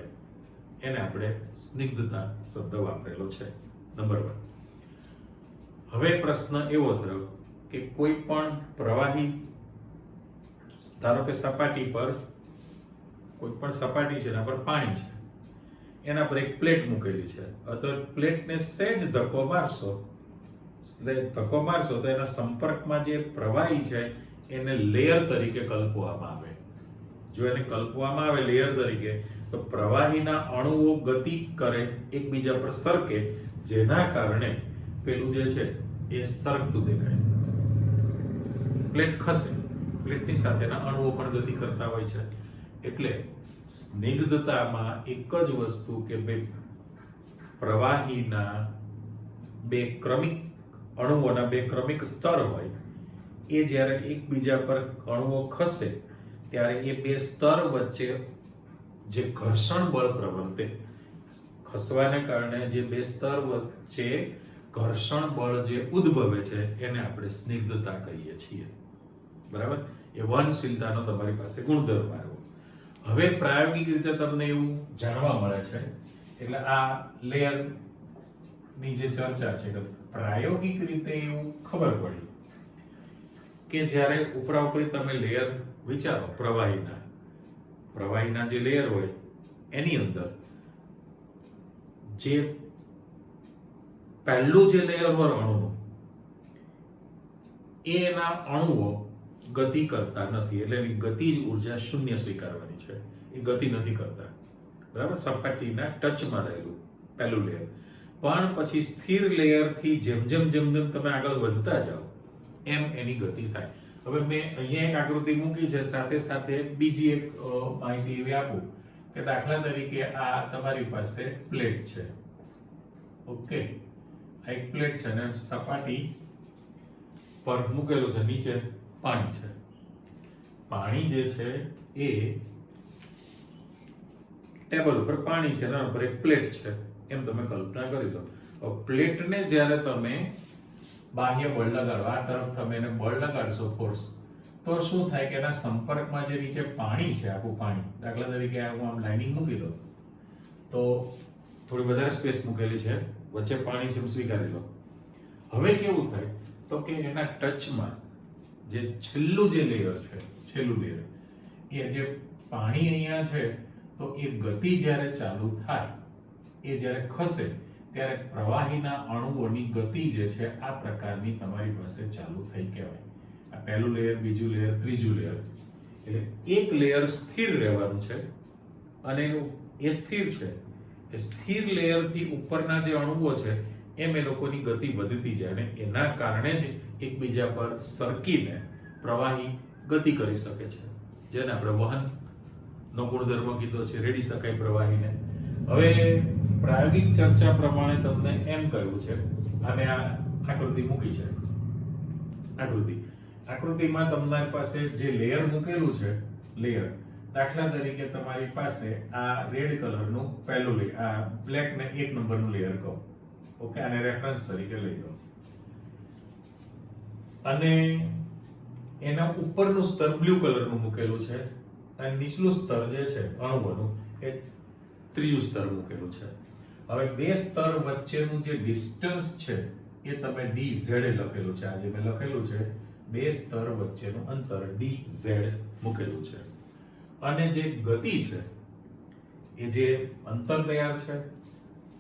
Speaker 1: એને આપણે સ્નિગ્ધતા શબ્દ વાપરેલો છે. નંબર 1. હવે પ્રશ્ન એવો થયો કે કોઈ પણ પ્રવાહી, ધારો કે સપાટી પર કોઈ પણ સપાટી છે, એના પર પાણી છે, એના પર એક પ્લેટ મૂકેલી છે, અથવા પ્લેટને સહેજ ધક્કો મારશો તો એના સંપર્કમાં જે પ્રવાહી છે એને લેયર તરીકે કલ્પવામાં આવે. જો એને કલ્પવામાં આવે લેયર તરીકે, તો પ્રવાહીના અણુઓ ગતિ કરે, એકબીજા પર સરકે, જેના કારણે પેલું જે છે એ સરકતું દેખાય. પ્લેટ ખસે, પ્લેટની સાથેના અણુઓ પણ ગતિ કરતા હોય છે. એટલે સ્નિગ્ધતામાં એક જ વસ્તુ કે બે પ્રવાહીના અણુઓના બે ક્રમિક સ્તર હોય, એ જ્યારે એકબીજા પર અણુઓ ખસે ત્યારે એ બે સ્તર વચ્ચે જે ઘર્ષણ બળ પ્રવર્તે, ખસવાને કારણે જે બે સ્તર વચ્ચે ઘર્ષણ બળ જે ઉદ્ભવે છે એને આપણે સ્નિગ્ધતા કહીએ છીએ. બરાબર? એ વહનશીલતાનો તમારી પાસે ગુણધર્મ આવ્યો. હવે પ્રાયોગિક રીતે તમને એવું જાણવા મળે છે, એટલે આ લેયર ની જે ચર્ચા છે કે પ્રાયોગિક રીતે એવું ખબર પડી કે જ્યારે ઉપરાઉપરી તમે લેયર વિચારો, પ્રવાહીના જે લેયર હોય એની અંદર જે પહેલું જે લેયર હોય અણુનું, એના અણુઓ ગતિ કરતા નથી, એટલે એની ગતિજ ઉર્જા શૂન્ય સ્વીકારવાની છે. એ ગતિ નથી કરતા. બરાબર? સપાટીના ટચમાં રહેલું પહેલું લેયર. પણ પછી સ્થિર લેયરથી જેમ તમે આગળ વધતા જાઓ એમ એની ગતિ થાય. હવે મેં અહીંયા એક આકૃતિ મૂકી છે, સાથે બીજી એક માહિતી એવી આપું કે દાખલા તરીકે આ તમારી પાસે પ્લેટ છે. ઓકે, આ એક પ્લેટ છે ને સપાટી પર મૂકેલું છે, નીચે પાણી છે. પાણી જે છે એ ટેબલ ઉપર પાણી છે, એના ઉપર એક પ્લેટ છે, એમ તમે કલ્પના કરી લો. પ્લેટને જ્યારે તમે બાહ્ય બળ લગાડો, આ તરફ તમે એને બળ લગાડશો, ફોર્સ, તો શું થાય કે એના સંપર્કમાં જે નીચે પાણી છે, આખું પાણી, દાખલા તરીકે હું આમ લાઇનિંગ મૂકી દઉં તો થોડી વધારે સ્પેસ મૂકેલી છે, વચ્ચે પાણી છે, સ્વીકારી લો. હવે કેવું થાય તો કે એના ટચમાં જે છેલ્લું લેયર છે, એ જે પાણી અહીંયા છે, તો એ ગતિ જ્યારે ચાલુ થાય, એ જ્યારે ખસે ત્યારે પ્રવાહીના અણુઓની ગતિ જે છે આ પ્રકારની તમારી પાસે ચાલુ થઈ કહેવાય. આ પહેલું લેયર, બીજું લેયર, ત્રીજું લેયર. એટલે એક લેયર સ્થિર રહેવાનું છે અને એ સ્થિર છે. એ સ્થિર લેયરથી ઉપરના જે અણુઓ છે એમ એ લોકોની ગતિ વધતી જાય અને એના કારણે જ એકબીજા પર સરકીને પ્રવાહી ગતિ કરી શકે છે, જેને આપણે વહનનો ગુણધર્મ કીધો છે, રેડી શકાય પ્રવાહીને. હવે પ્રાયોગિક ચર્ચા પ્રમાણે તમને એમ કહ્યું છે, અને આ આકૃતિ મૂકી છે. આકૃતિમાં તમારી પાસે જે લેયર મૂકેલું છે, લેયર દાખલા તરીકે તમારી પાસે આ રેડ કલરનું પહેલું લેયર, આ બ્લેક ને 1 નંબરનું લેયર કહો. ઓકે, આને રેફરન્સ તરીકે લઈ લો. અને એના ઉપરનું સ્તર બ્લુ કલરનું મૂકેલું છે અને નીચલું સ્તર જે છે અણુઓનું એ ત્રીજું સ્તર મૂકેલું છે. હવે બે સ્તર વચ્ચેનું જે ડિસ્ટન્સ છે એ તમે dz લખેલું છે. આ જે મેં લખેલું છે બે સ્તર વચ્ચેનું અંતર dz મૂકેલું છે. અને જે ગતિ છે એ જે અંતર તૈયાર છે,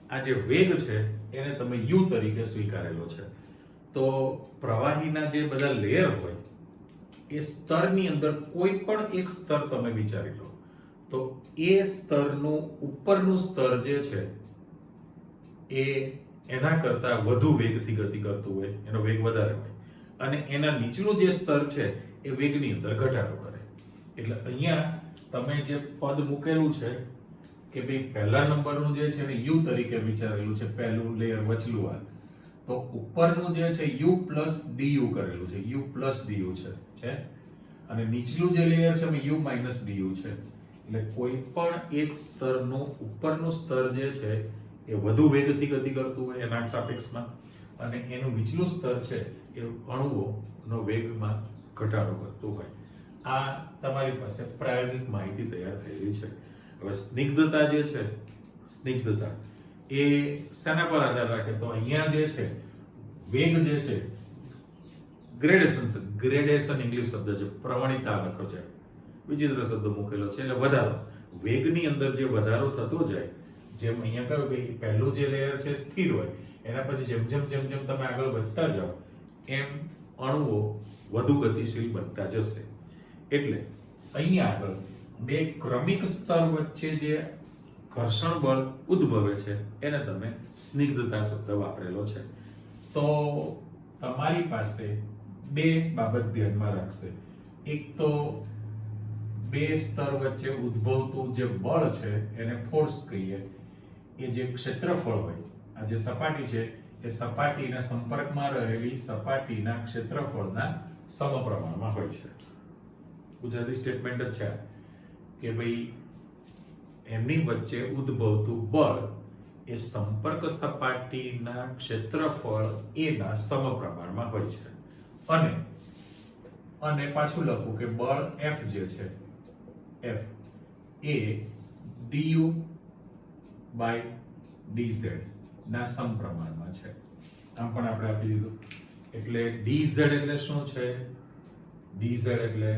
Speaker 1: આ જે વેગ છે એને તમે u તરીકે સ્વીકારેલો છે. તો પ્રવાહીના જે બધા લેયર હોય એ સ્તરની અંદર કોઈ પણ એક સ્તર તમે વિચારી લો તો એ સ્તરનું ઉપરનું સ્તર જે છે એ એના કરતા વધુ વેગથી ગતિ કરતું હોય, એનો વેગ વધારે હોય, અને એના નીચલું જે સ્તર છે એ વેગની અંદર ઘટાડો કરે. એટલે અહીંયા તમે જે પદ મૂકેલું છે કે ભાઈ પહેલા નંબરનું જે છે ને u તરીકે વિચારેલું છે, પહેલું લેયર વચલું આ, તો ઉપરનું જે છે u પ્લસ du કરેલું છે, u પ્લસ du છે, અને નીચલું જે લેયર છે એમાં u માઇનસ du છે. એટલે કોઈ પણ એક સ્તરનું ઉપરનું સ્તર જે છે એ વધુ વેગથી ગતિ કરતું હોય એના સાપેક્ષમાં, અને એનું નીચલું સ્તર છે એ અણુઓનો વેગમાં ઘટાડો કરતું હોય. આ તમારી પાસે પ્રાયોગિક માહિતી તૈયાર થયેલી છે. હવે સ્નિગ્ધતા જે છે, સ્નિગ્ધતા એ શેના પર આધાર રાખે? તો અહીંયા જે છે વેગ જે છે ગ્રેડેશન ઇંગ્લિશ શબ્દ છે, પ્રવણિતા લખો છે, વિચિત્ર શબ્દ મૂકેલો છે, એટલે વધારો. વેગની અંદર જે વધારો થતો જાય, જેમ અહીંયા કહ્યું કે પહેલું જે લેયર છે સ્થિર હોય, એના પછી જેમ જેમ જેમ જેમ તમે આગળ વધતા જાઓ એમ અણુઓ વધુ ગતિશીલ બનતા જશે. એટલે અહીંયા આગળ બે ક્રમિક સ્તર વચ્ચે જે ઘર્ષણ બળ ઉદ્ભવે છે એને તમે સ્નિગ્ધતા શબ્દ વાપરેલો છે. તો તમારી પાસે બે બાબત ધ્યાનમાં રાખશે. એક તો બે સ્તર વચ્ચે ઉદ્ભવતું જે બળ છે એને ફોર્સ કહીએ. એ જે ક્ષેત્રફળ હોય, આ જે સપાટી છે એ સપાટીના સંપર્કમાં રહેલી સપાટીના ક્ષેત્રફળના સમપ્રમાણમાં હોય છે. ગુજરાતી સ્ટેટમેન્ટ જ છે કે ભાઈ એમની વચ્ચે ઉદ્ભવતું બળ એ સંપર્ક સપાટીના ક્ષેત્રફળ એના સમપ્રમાણમાં હોય છે. અને પાછું લખું કે બળ F જે છે, F A du by dz ના સમપ્રમાણમાં છે. આમ પણ આપણે આપી દીધું. એટલે dz એટલે શું છે? dz એટલે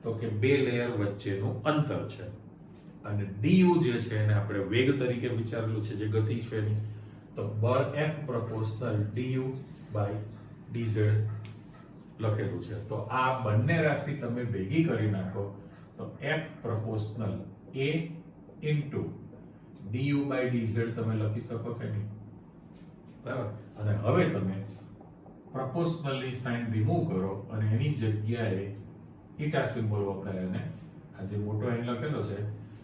Speaker 1: તો કે બે લેયર વચ્ચેનું અંતર છે, અને du જે છે એને આપણે વેગ તરીકે વિચારેલું છે, જે ગતિ છે એની. તો બળ F proportional du by dz લખેલું છે. તો આ બંને રાશિ તમે ભેગી કરી નાખો તો F proportional a into du by dz તમે લખી શકો કે નહીં? બરાબર. અને હવે તમે proportionalની સાઇન રિમૂવ કરો અને એની જગ્યાએ ઈટા સિમ્બોલ વપરાય, અને આ જે મોટો અહીં લખેલો છે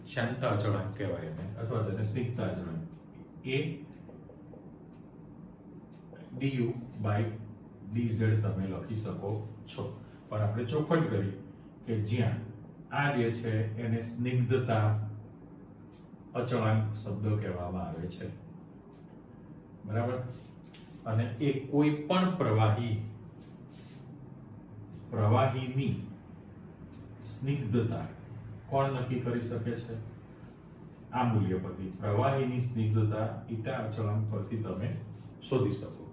Speaker 1: શાંતા અચળાંક કહેવાય એને, અથવા તેને સ્નિગ્ધતા અચળાંક, એ du by dz તમે લખી શકો છો. પણ આપણે ચોખવટ કરી કે જ્યાં આ જે છે એને સ્નિગ્ધતા અચળાંક શબ્દ કહેવામાં આવે છે. બરાબર. અને એ કોઈ પણ પ્રવાહીની સ્નિગ્ધતા કોણ નક્કી કરી શકે છે? આ મૂલ્ય પરથી પ્રવાહીની સ્નિગ્ધતા ઈટા અચળાંક પરથી તમે શોધી શકો.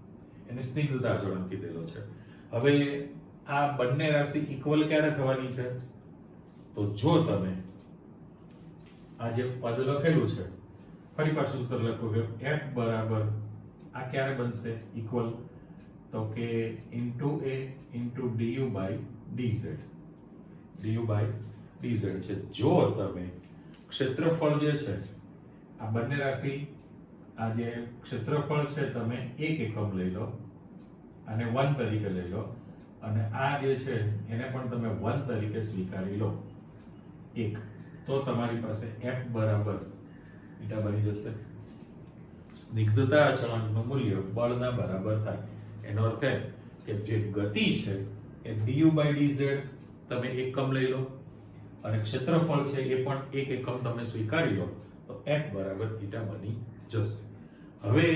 Speaker 1: એને સ્નિગ્ધતા અચળાંક કીધેલો છે. હવે આ બંને રાશિ ઇક્વલ ક્યારે થવાની છે? તો જો તમે આ જે પદ લખેલું છે ફરી પાછું સૂત્ર લખો કે F બરાબર આ ક્યારે બનશે ઇક્વલ? તો કે into a into du by dz. Du by dz છે. જો તમે ક્ષેત્રફળ જે છે આ બંને રાશિ, આ જે ક્ષેત્રફળ છે તમે 1 એકમ લઈ લો અને 1 તરીકે લઈ લો, અને આ જે છે એને પણ તમે 1 તરીકે સ્વીકારી લો 1, તો તમારી પાસે f બરાબર બીટા બની જશે. સ્નિગ્ધતા અચળાંકનું મૂલ્ય બળના બરાબર થાય. એનો અર્થ એ કે જે ગતિ છે એ du by dz તમે એકમ લઈ લો અને ક્ષેત્રફળ છે એ પણ 1 એકમ તમે સ્વીકારી લો, તો f બરાબર બીટા બની જશે. હવે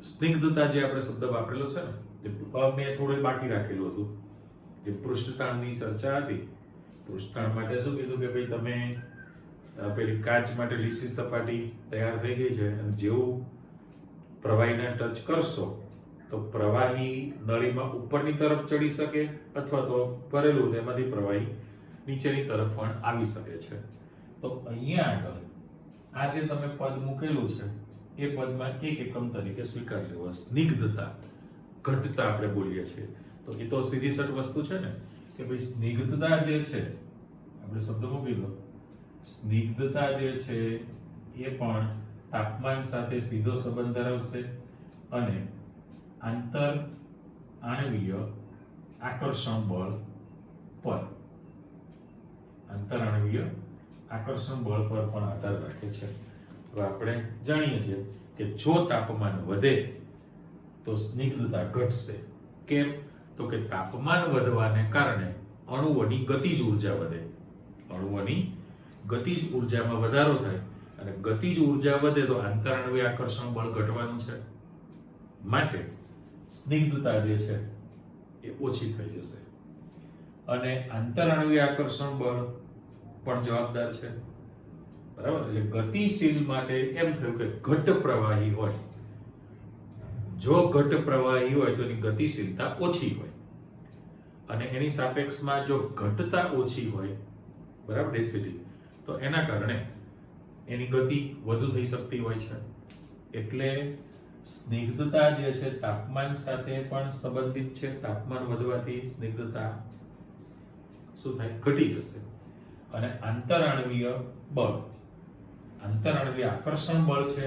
Speaker 1: સ્નિગ્ધતા જે આપણે શબ્દ વાપરેલો છે ને, જે મેં થોડું બાકી રાખેલું હતું, જે પૃષ્ઠતાણની ચર્ચા હતી. પૃષ્ઠતાણ માટે શું કીધું કે ભાઈ તમે પેલી કાચ માટે લીસી સપાટી તૈયાર થઈ ગઈ છે અને જેવું પ્રવાહીને ટચ કરશો તો પ્રવાહી નળીમાં ઉપરની તરફ ચડી શકે અથવા તો ભરેલું તેમાંથી પ્રવાહી નીચેની તરફ પણ આવી શકે છે. તો અહીંયા આગળ આ જે તમે પદ મૂકેલું છે એ પદમાં 1 એકમ તરીકે સ્વીકારી લેવો. સ્નિગ્ધતા, ઘટતા આપણે બોલીએ છીએ, તો એ તો સીધી સટ વસ્તુ છે ને કે ભાઈ સ્નિગ્ધતા જે છે, આપણે શબ્દ મૂકી દો, સ્નિગ્ધતા જે છે એ પણ તાપમાન સાથે સીધો સંબંધ ધરાવશે અને આંતર આણ્વીય આકર્ષણ બળ પર, આંતર આણ્વીય આકર્ષણ બળ પર પણ આધાર રાખે છે. હવે આપણે જાણીએ છીએ કે જો તાપમાન વધે તો સ્નિગ્ધતા ઘટશે. કેમ? તો કે તાપમાન વધવાને કારણે અણુઓની ગતિજ ઉર્જા વધે. અણુઓની ગતિજ ઉર્જામાં વધારો થાય અને ગતિજ ઉર્જા વધે તો આંતરાણ્વીય આકર્ષણ બળ ઘટવાનું છે. માટે સ્નિગ્ધતા જે છે એ ઓછી થઈ જશે અને આંતરાણ્વીય આકર્ષણ બળ પણ જવાબદાર છે. બરાબર? એટલે ગતિશીલ માટે એમ થયું કે ઘટ પ્રવાહી હોય, જો ઘટ પ્રવાહી હોય તો એની ગતિશીલતા ઓછી હોય અને એની સાપેક્ષમાં જો ઘટતા ઓછી હોય, બરાબર, ડેન્સિટી, તો એના કારણે એની ગતિ વધુ થઈ શકતી હોય છે. એટલે સ્નિગ્ધતા જે છે તાપમાન સાથે પણ સંબંધિત છે. તાપમાન વધવાથી સ્નિગ્ધતા શું થાય? ઘટી જશે. અને આંતરાણ્વીય બળ, આંતરાણ્વીય આકર્ષણ બળ છે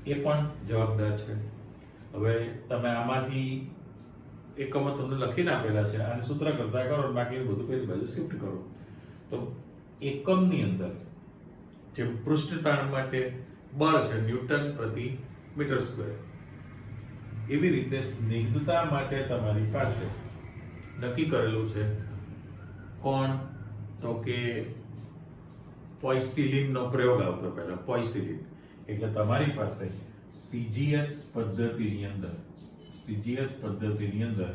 Speaker 1: એ પણ જવાબદાર છે. હવે તમે આમાંથી એકમો તમને લખીને આપેલા છે, આને સૂત્ર કરતા કરો, બાકી બધું પેલી બાજુ શિફ્ટ કરો. તો એકમની અંદર જે પૃષ્ઠતાણ માટે બળ છે ન્યૂટન પ્રતિ મીટર સ્ક્વેર, એવી રીતે સ્નિગ્ધતા માટે તમારી પાસે નક્કી કરેલું છે કોણ? તો કે પોઇસિલિનનો પ્રયોગ આવતો પહેલા, પોઇસિલિન. એટલે તમારી પાસે સીજીએસ પદ્ધતિની અંદર, સીજીએસ પદ્ધતિની અંદર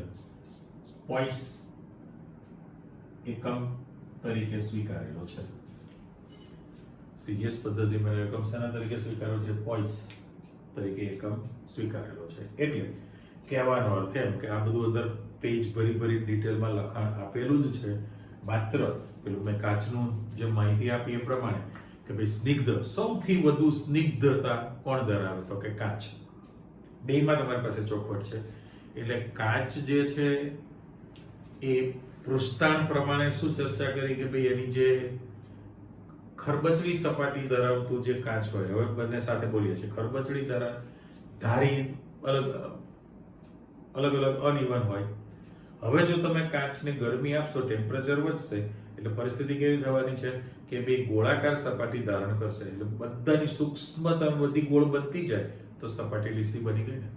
Speaker 1: પોઇસ એકમ તરીકે સ્વીકારેલો છે. સીજીએસ પદ્ધતિમાં એકમ શેના તરીકે સ્વીકારેલો છે? પોઇસ તરીકે એકમ સ્વીકારેલો છે. એટલે કહેવાનો અર્થ એમ કે આ બધું અંદર પેજ ભરી ડિટેલમાં લખાણ આપેલું જ છે. માત્ર પેલું મેં કાચનું જે માહિતી આપી એ પ્રમાણે કે ભાઈ સ્નિગ્ધ, સૌથી વધુ સ્નિગ્ધતા કોણ ધરાવે? તો કે કાચ. બેમાં તમારી પાસે ચોખવટ છે. એટલે કાચ જે છે એ પૃષ્ઠતાણ પ્રમાણે શું ચર્ચા કરી કે ભાઈ એની જે ખરબચડી સપાટી ધરાવતું જે કાચ હોય, હવે બંને સાથે બોલીએ છીએ, ખરબચડી ધારી અલગ અનઇવન હોય. હવે જો તમે કાચને ગરમી આપશો, ટેમ્પરેચર વધશે, એટલે પરિસ્થિતિ કેવી થવાની છે કે બે ગોળાકાર સપાટી ધારણ કરશે. એટલે બધાની સૂક્ષ્મતા બધી ગોળ બનતી જાય તો સપાટી લીસી બની ગઈ ને,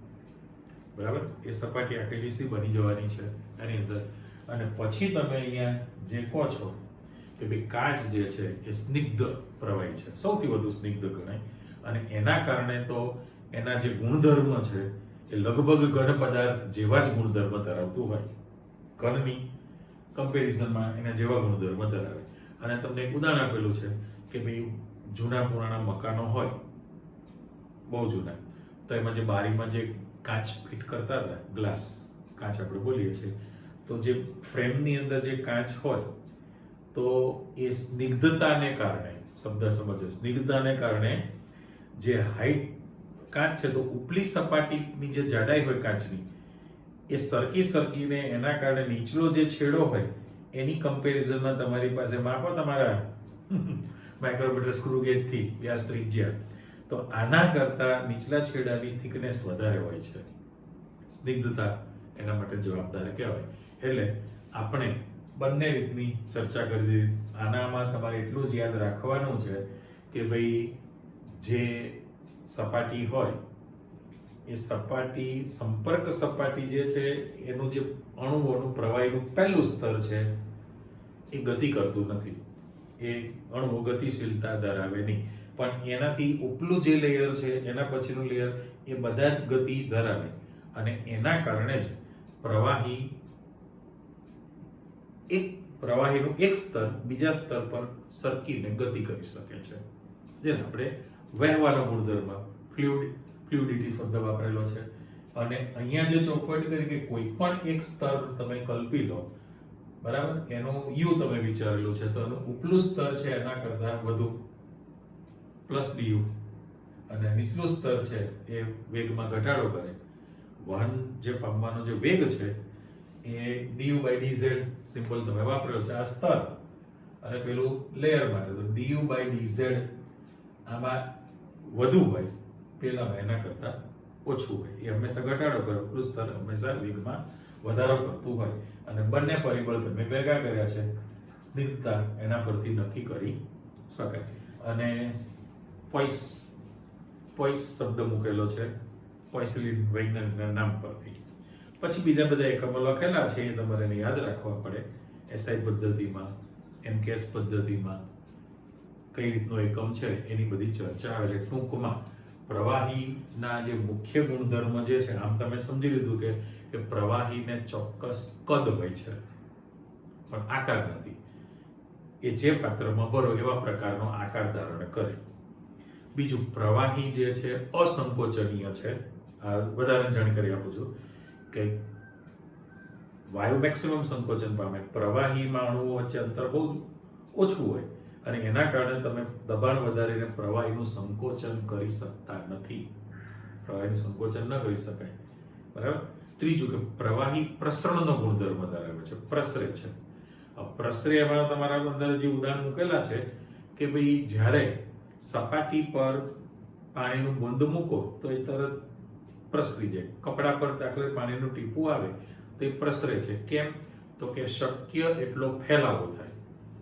Speaker 1: બરાબર? એ સપાટી આખી લીસી બની જવાની છે એની અંદર. અને પછી તમે અહીંયા જે કહો છો કે ભાઈ કાચ જે છે એ સ્નિગ્ધ પ્રવાહી છે, સૌથી વધુ સ્નિગ્ધ ગણાય, અને એના કારણે તો એના જે ગુણધર્મ છે એ લગભગ ઘન પદાર્થ જેવા જ ગુણધર્મ ધરાવતું હોય. ઘનની કમ્પેરિઝનમાં એના જેવા ગુણધર્મ ધરાવે. અને તમને એક ઉદાહરણ આપેલું છે કે ભાઈ જૂના પુરાણા મકાનો હોય, બહુ જૂના, તો એમાં જે બારીમાં જે કાચ ફિટ કરતા હતા, ગ્લાસ કાચ આપણે બોલીએ છીએ, તો જે ફ્રેમની અંદર જે કાચ હોય તો એ સ્નિગ્ધતાને કારણે, શબ્દ સમજો, સ્નિગ્ધતાને કારણે જે હાઈટ કાચ છે તો ઉપલી સપાટીની જે જાડાઈ હોય કાચની એ સરકીને એના કારણે નીચલો જે છેડો હોય એની કમ્પેરિઝનમાં તમારી પાસે માપો તમારા માઇક્રોમીટર સ્ક્રૂ ગેજથી વ્યાસ ત્રિજ્યા, તો આના કરતા નીચલા છેડાની થિકનેસ વધારે હોય છે. સ્નિગ્ધતા એના માટે જવાબદાર કહેવાય. એટલે આપણે બંને રીતની ચર્ચા કરી દીધી. આનામાં તમારે એટલું જ યાદ રાખવાનું છે કે ભાઈ જે સપાટી હોય એ સપાટી, સંપર્ક સપાટી જે છે એનું જે અણુઓનું પ્રવાહીનું પહેલું સ્તર છે એ ગતિ કરતું નથી. એ અણુઓ ગતિશીલતા ધરાવે નહીં, પણ એનાથી ઉપલું જે લેયર છે એના પછીનું લેયર એ બધા જ ગતિ ધરાવે, અને એના કારણે જ પ્રવાહીનું એક સ્તર બીજા સ્તર પર સરકીને ગતિ કરી શકે છે, જેને આપણે વહેવાનો ગુણધર્મ, ફ્લુઇડિટી શબ્દ વાપરેલો છે. અને અહીંયા જે ચોખવટ કરી કે કોઈ પણ એક સ્તર તમે કલ્પી લો, બરાબર, એનો યુ તમે વિચારેલું છે, તો એનું ઉપલું સ્તર છે એના કરતા વધુ પ્લસ ડીયુ, અને નીચલું સ્તર છે એ વેગમાં ઘટાડો કરે. વહન જે પામવાનો જે વેગ છે એ du/dz સિમ્બોલ તમે વાપર્યો છે આ સ્તર, અને પેલું લેયર માટે તો du/dz આમાં વધુ હોય, પેલામાં એના કરતા ઓછું હોય. એ હંમેશા ઘટાડો કરે, ઉપલું સ્તર હંમેશા વેગમાં વધારો કરતું હોય. અને બંને પરિબળ તમે ભેગા કર્યા છે, સ્નિગ્ધતા એના પરથી નક્કી કરી શકાય. અને પોઈસ શબ્દ મૂકેલો છે પોઈસલિન વૈજ્ઞાનિકના નામ પરથી. પછી બીજા બધા એકમો લખેલા છે, એ તમારે એને યાદ રાખવા પડે. એસઆઈ પદ્ધતિમાં, એમકેએસ પદ્ધતિમાં કઈ રીતનો એકમ છે એની બધી ચર્ચા આવે. એટલે ટૂંકમાં પ્રવાહીના જે મુખ્ય ગુણધર્મ જે છે, આમ તમે સમજી લીધું કે પ્રવાહીને ચોક્કસ કદ હોય છે પણ આકાર નથી. એ જે પાત્રમાં ભરો એવા પ્રકારનો આકાર ધારણ કરે. બીજું, પ્રવાહી જે છે અસંકોચનીય છે. આ વધારે જાણકારી આપું છું કે વાયુ મેક્સિમમ સંકોચન પામે, પ્રવાહીમાં અણુઓ વચ્ચે અંતર બહુ ઓછું હોય, અને એના કારણે તમે દબાણ વધારીને પ્રવાહીનું સંકોચન કરી શકતા નથી. પ્રવાહીનું સંકોચન ન કરી શકાય, બરાબર. ત્રીજું કે પ્રવાહી પ્રસરણનો ગુણધર્મ ધરાવે છે, પ્રસરે છે. પ્રસરે એમાં તમારા અંદર જે ઉદાહરણ મૂકેલા છે કે ભાઈ જ્યારે સપાટી પર પાણીનું બુંદ મૂકો તો એ તરત પ્રસરી જાય. કપડા પર દાખલે પાણીનું ટીપું આવે તો એ પ્રસરે છે. કેમ? તો કે શક્ય એટલો ફેલાવો થાય.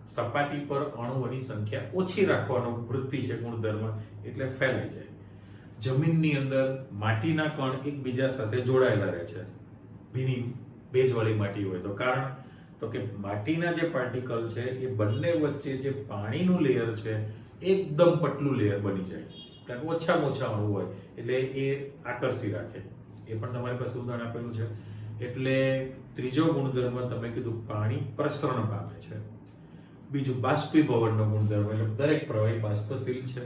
Speaker 1: સપાટી પર અણુઓની સંખ્યા ઓછી રાખવાનો વૃત્તિ છે ગુણધર્મ, એટલે ફેલાઈ જાય. જમીનની અંદર માટીના કણ એકબીજા સાથે જોડાયેલા રહે છે, ભીની ભેજવાળી માટી હોય તો. કારણ તો કે માટીના જે પાર્ટિકલ છે એ બંને વચ્ચે જે પાણીનું લેયર છે એકદમ પતલું લેયર બની જાય, કારણ કે ઓછામાં ઓછા અણુ હોય એટલે એ આકર્ષી રાખે. એ પણ તમારી પાસે ઉદાહરણ આપેલું છે. એટલે ત્રીજો ગુણધર્મ તમે કીધું પાણી પ્રસરણ પામે છે. બીજું, બાષ્પીભવનનો ગુણધર્મ, એટલે દરેક પ્રવાહી બાષ્પશીલ છે,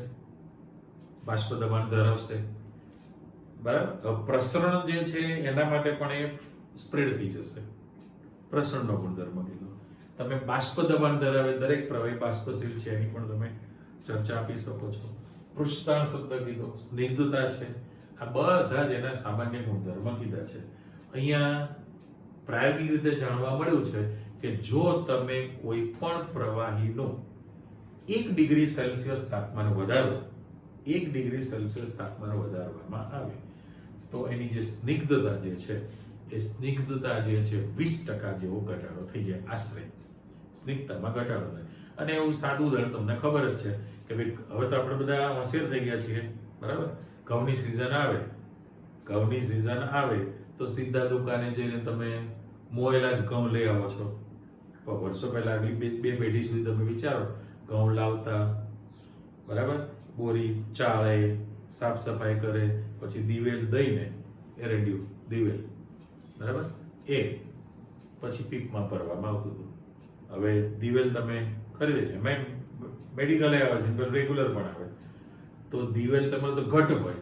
Speaker 1: બાષ્પ દબાણ ધરાવશે, બરાબર. પ્રસરણ જે છે એના માટે પણ એ સ્પ્રેડ થઈ જશે. પ્રસરણનો ગુણધર્મ કીધો. તમે બાષ્પ દબાણ ધરાવે દરેક પ્રવાહી બાષ્પશીલ છે એની પણ તમે ચર્ચા આપી શકો છો. પૃષ્ઠતાણ શબ્દ કીધો, સ્નિગ્ધતા છે. આ બધા જ એના સામાન્ય ગુણધર્મ કીધા છે. અહીંયા પ્રાયોગિક રીતે જાણવા મળ્યું છે કે જો તમે કોઈ પણ પ્રવાહીનું 1 ડિગ્રી સેલ્સિયસ તાપમાન વધારો, 1 ડિગ્રી સેલ્સિયસ તાપમાન વધારવામાં આવે તો એની જે સ્નિગ્ધતા જે છે એ સ્નિગ્ધતા જે છે 20% જેવો ઘટાડો થઈ જાય. આશરે સ્નિગ્ધતામાં ઘટાડો થાય. અને એવું સાદું ઉદાહરણ તમને ખબર જ છે કે ભાઈ હવે તો આપણે બધા હોશિયાર થઈ ગયા છીએ, બરાબર. ઘઉંની સિઝન આવે તો સીધા દુકાને જઈને તમે મોયેલા જ ઘઉં લઈ આવો છો. પણ વર્ષો પહેલા આગલી બે પેઢી સુધી તમે વિચારો, ઘઉં લાવતા, બરાબર, બોરી ચાળે, સાફ સફાઈ કરે, પછી દિવેલ દઈને એરંડિયું દિવેલ, બરાબર, એ પછી પીપમાં ભરવામાં આવતું હતું. હવે દિવેલ તમે ખરીદે છે, મેડિકલે આવે છે, રેગ્યુલર પણ આવે, તો દિવેલ તમારે તો ઘટ હોય,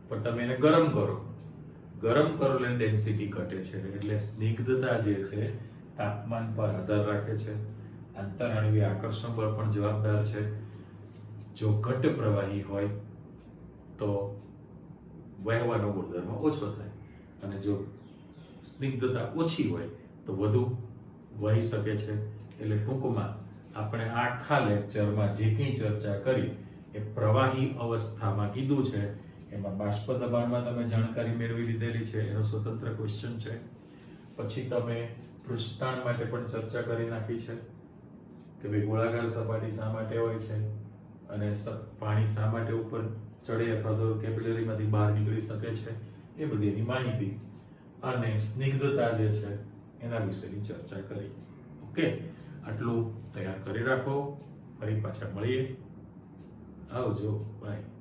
Speaker 1: પણ તમે એને ગરમ કરો એટલે ડેન્સિટી ઘટે છે. એટલે સ્નિગ્ધતા જે છે તાપમાન પર આધાર રાખે છે. આંતરાણવીય આકર્ષણ બળ પણ જવાબદાર છે. જો ઘટ પ્રવાહી હોય તો વહેવાનો ગુણધર્મ ઓછો થાય, અને જો સ્નિગ્ધતા ઓછી હોય તો વધુ વહી શકે છે. એટલે ટૂંકમાં આપણે આખા લેક્ચરમાં જે કંઈ ચર્ચા કરી એ પ્રવાહી અવસ્થામાં કીધું છે. એમાં બાષ્પ દબાણમાં તમે જાણકારી મેળવી લીધેલી છે, એનો સ્વતંત્ર ક્વેશ્ચન છે. પછી તમે પૃષ્ઠતાણ માટે પણ ચર્ચા કરી નાખી છે કે ભાઈ ગોળાકાર સપાટી શા માટે હોય છે અને પાણી શા માટે ઉપર ચડે અથવા તો કેપિલરીમાંથી બહાર નીકળી શકે છે, એ બધી એની માહિતી અને સ્નિગ્ધતા જે છે એના વિશેની ચર્ચા કરી. ઓકે, આટલું તૈયાર કરી રાખો. ફરી પાછા મળીએ. આવજો. બાય.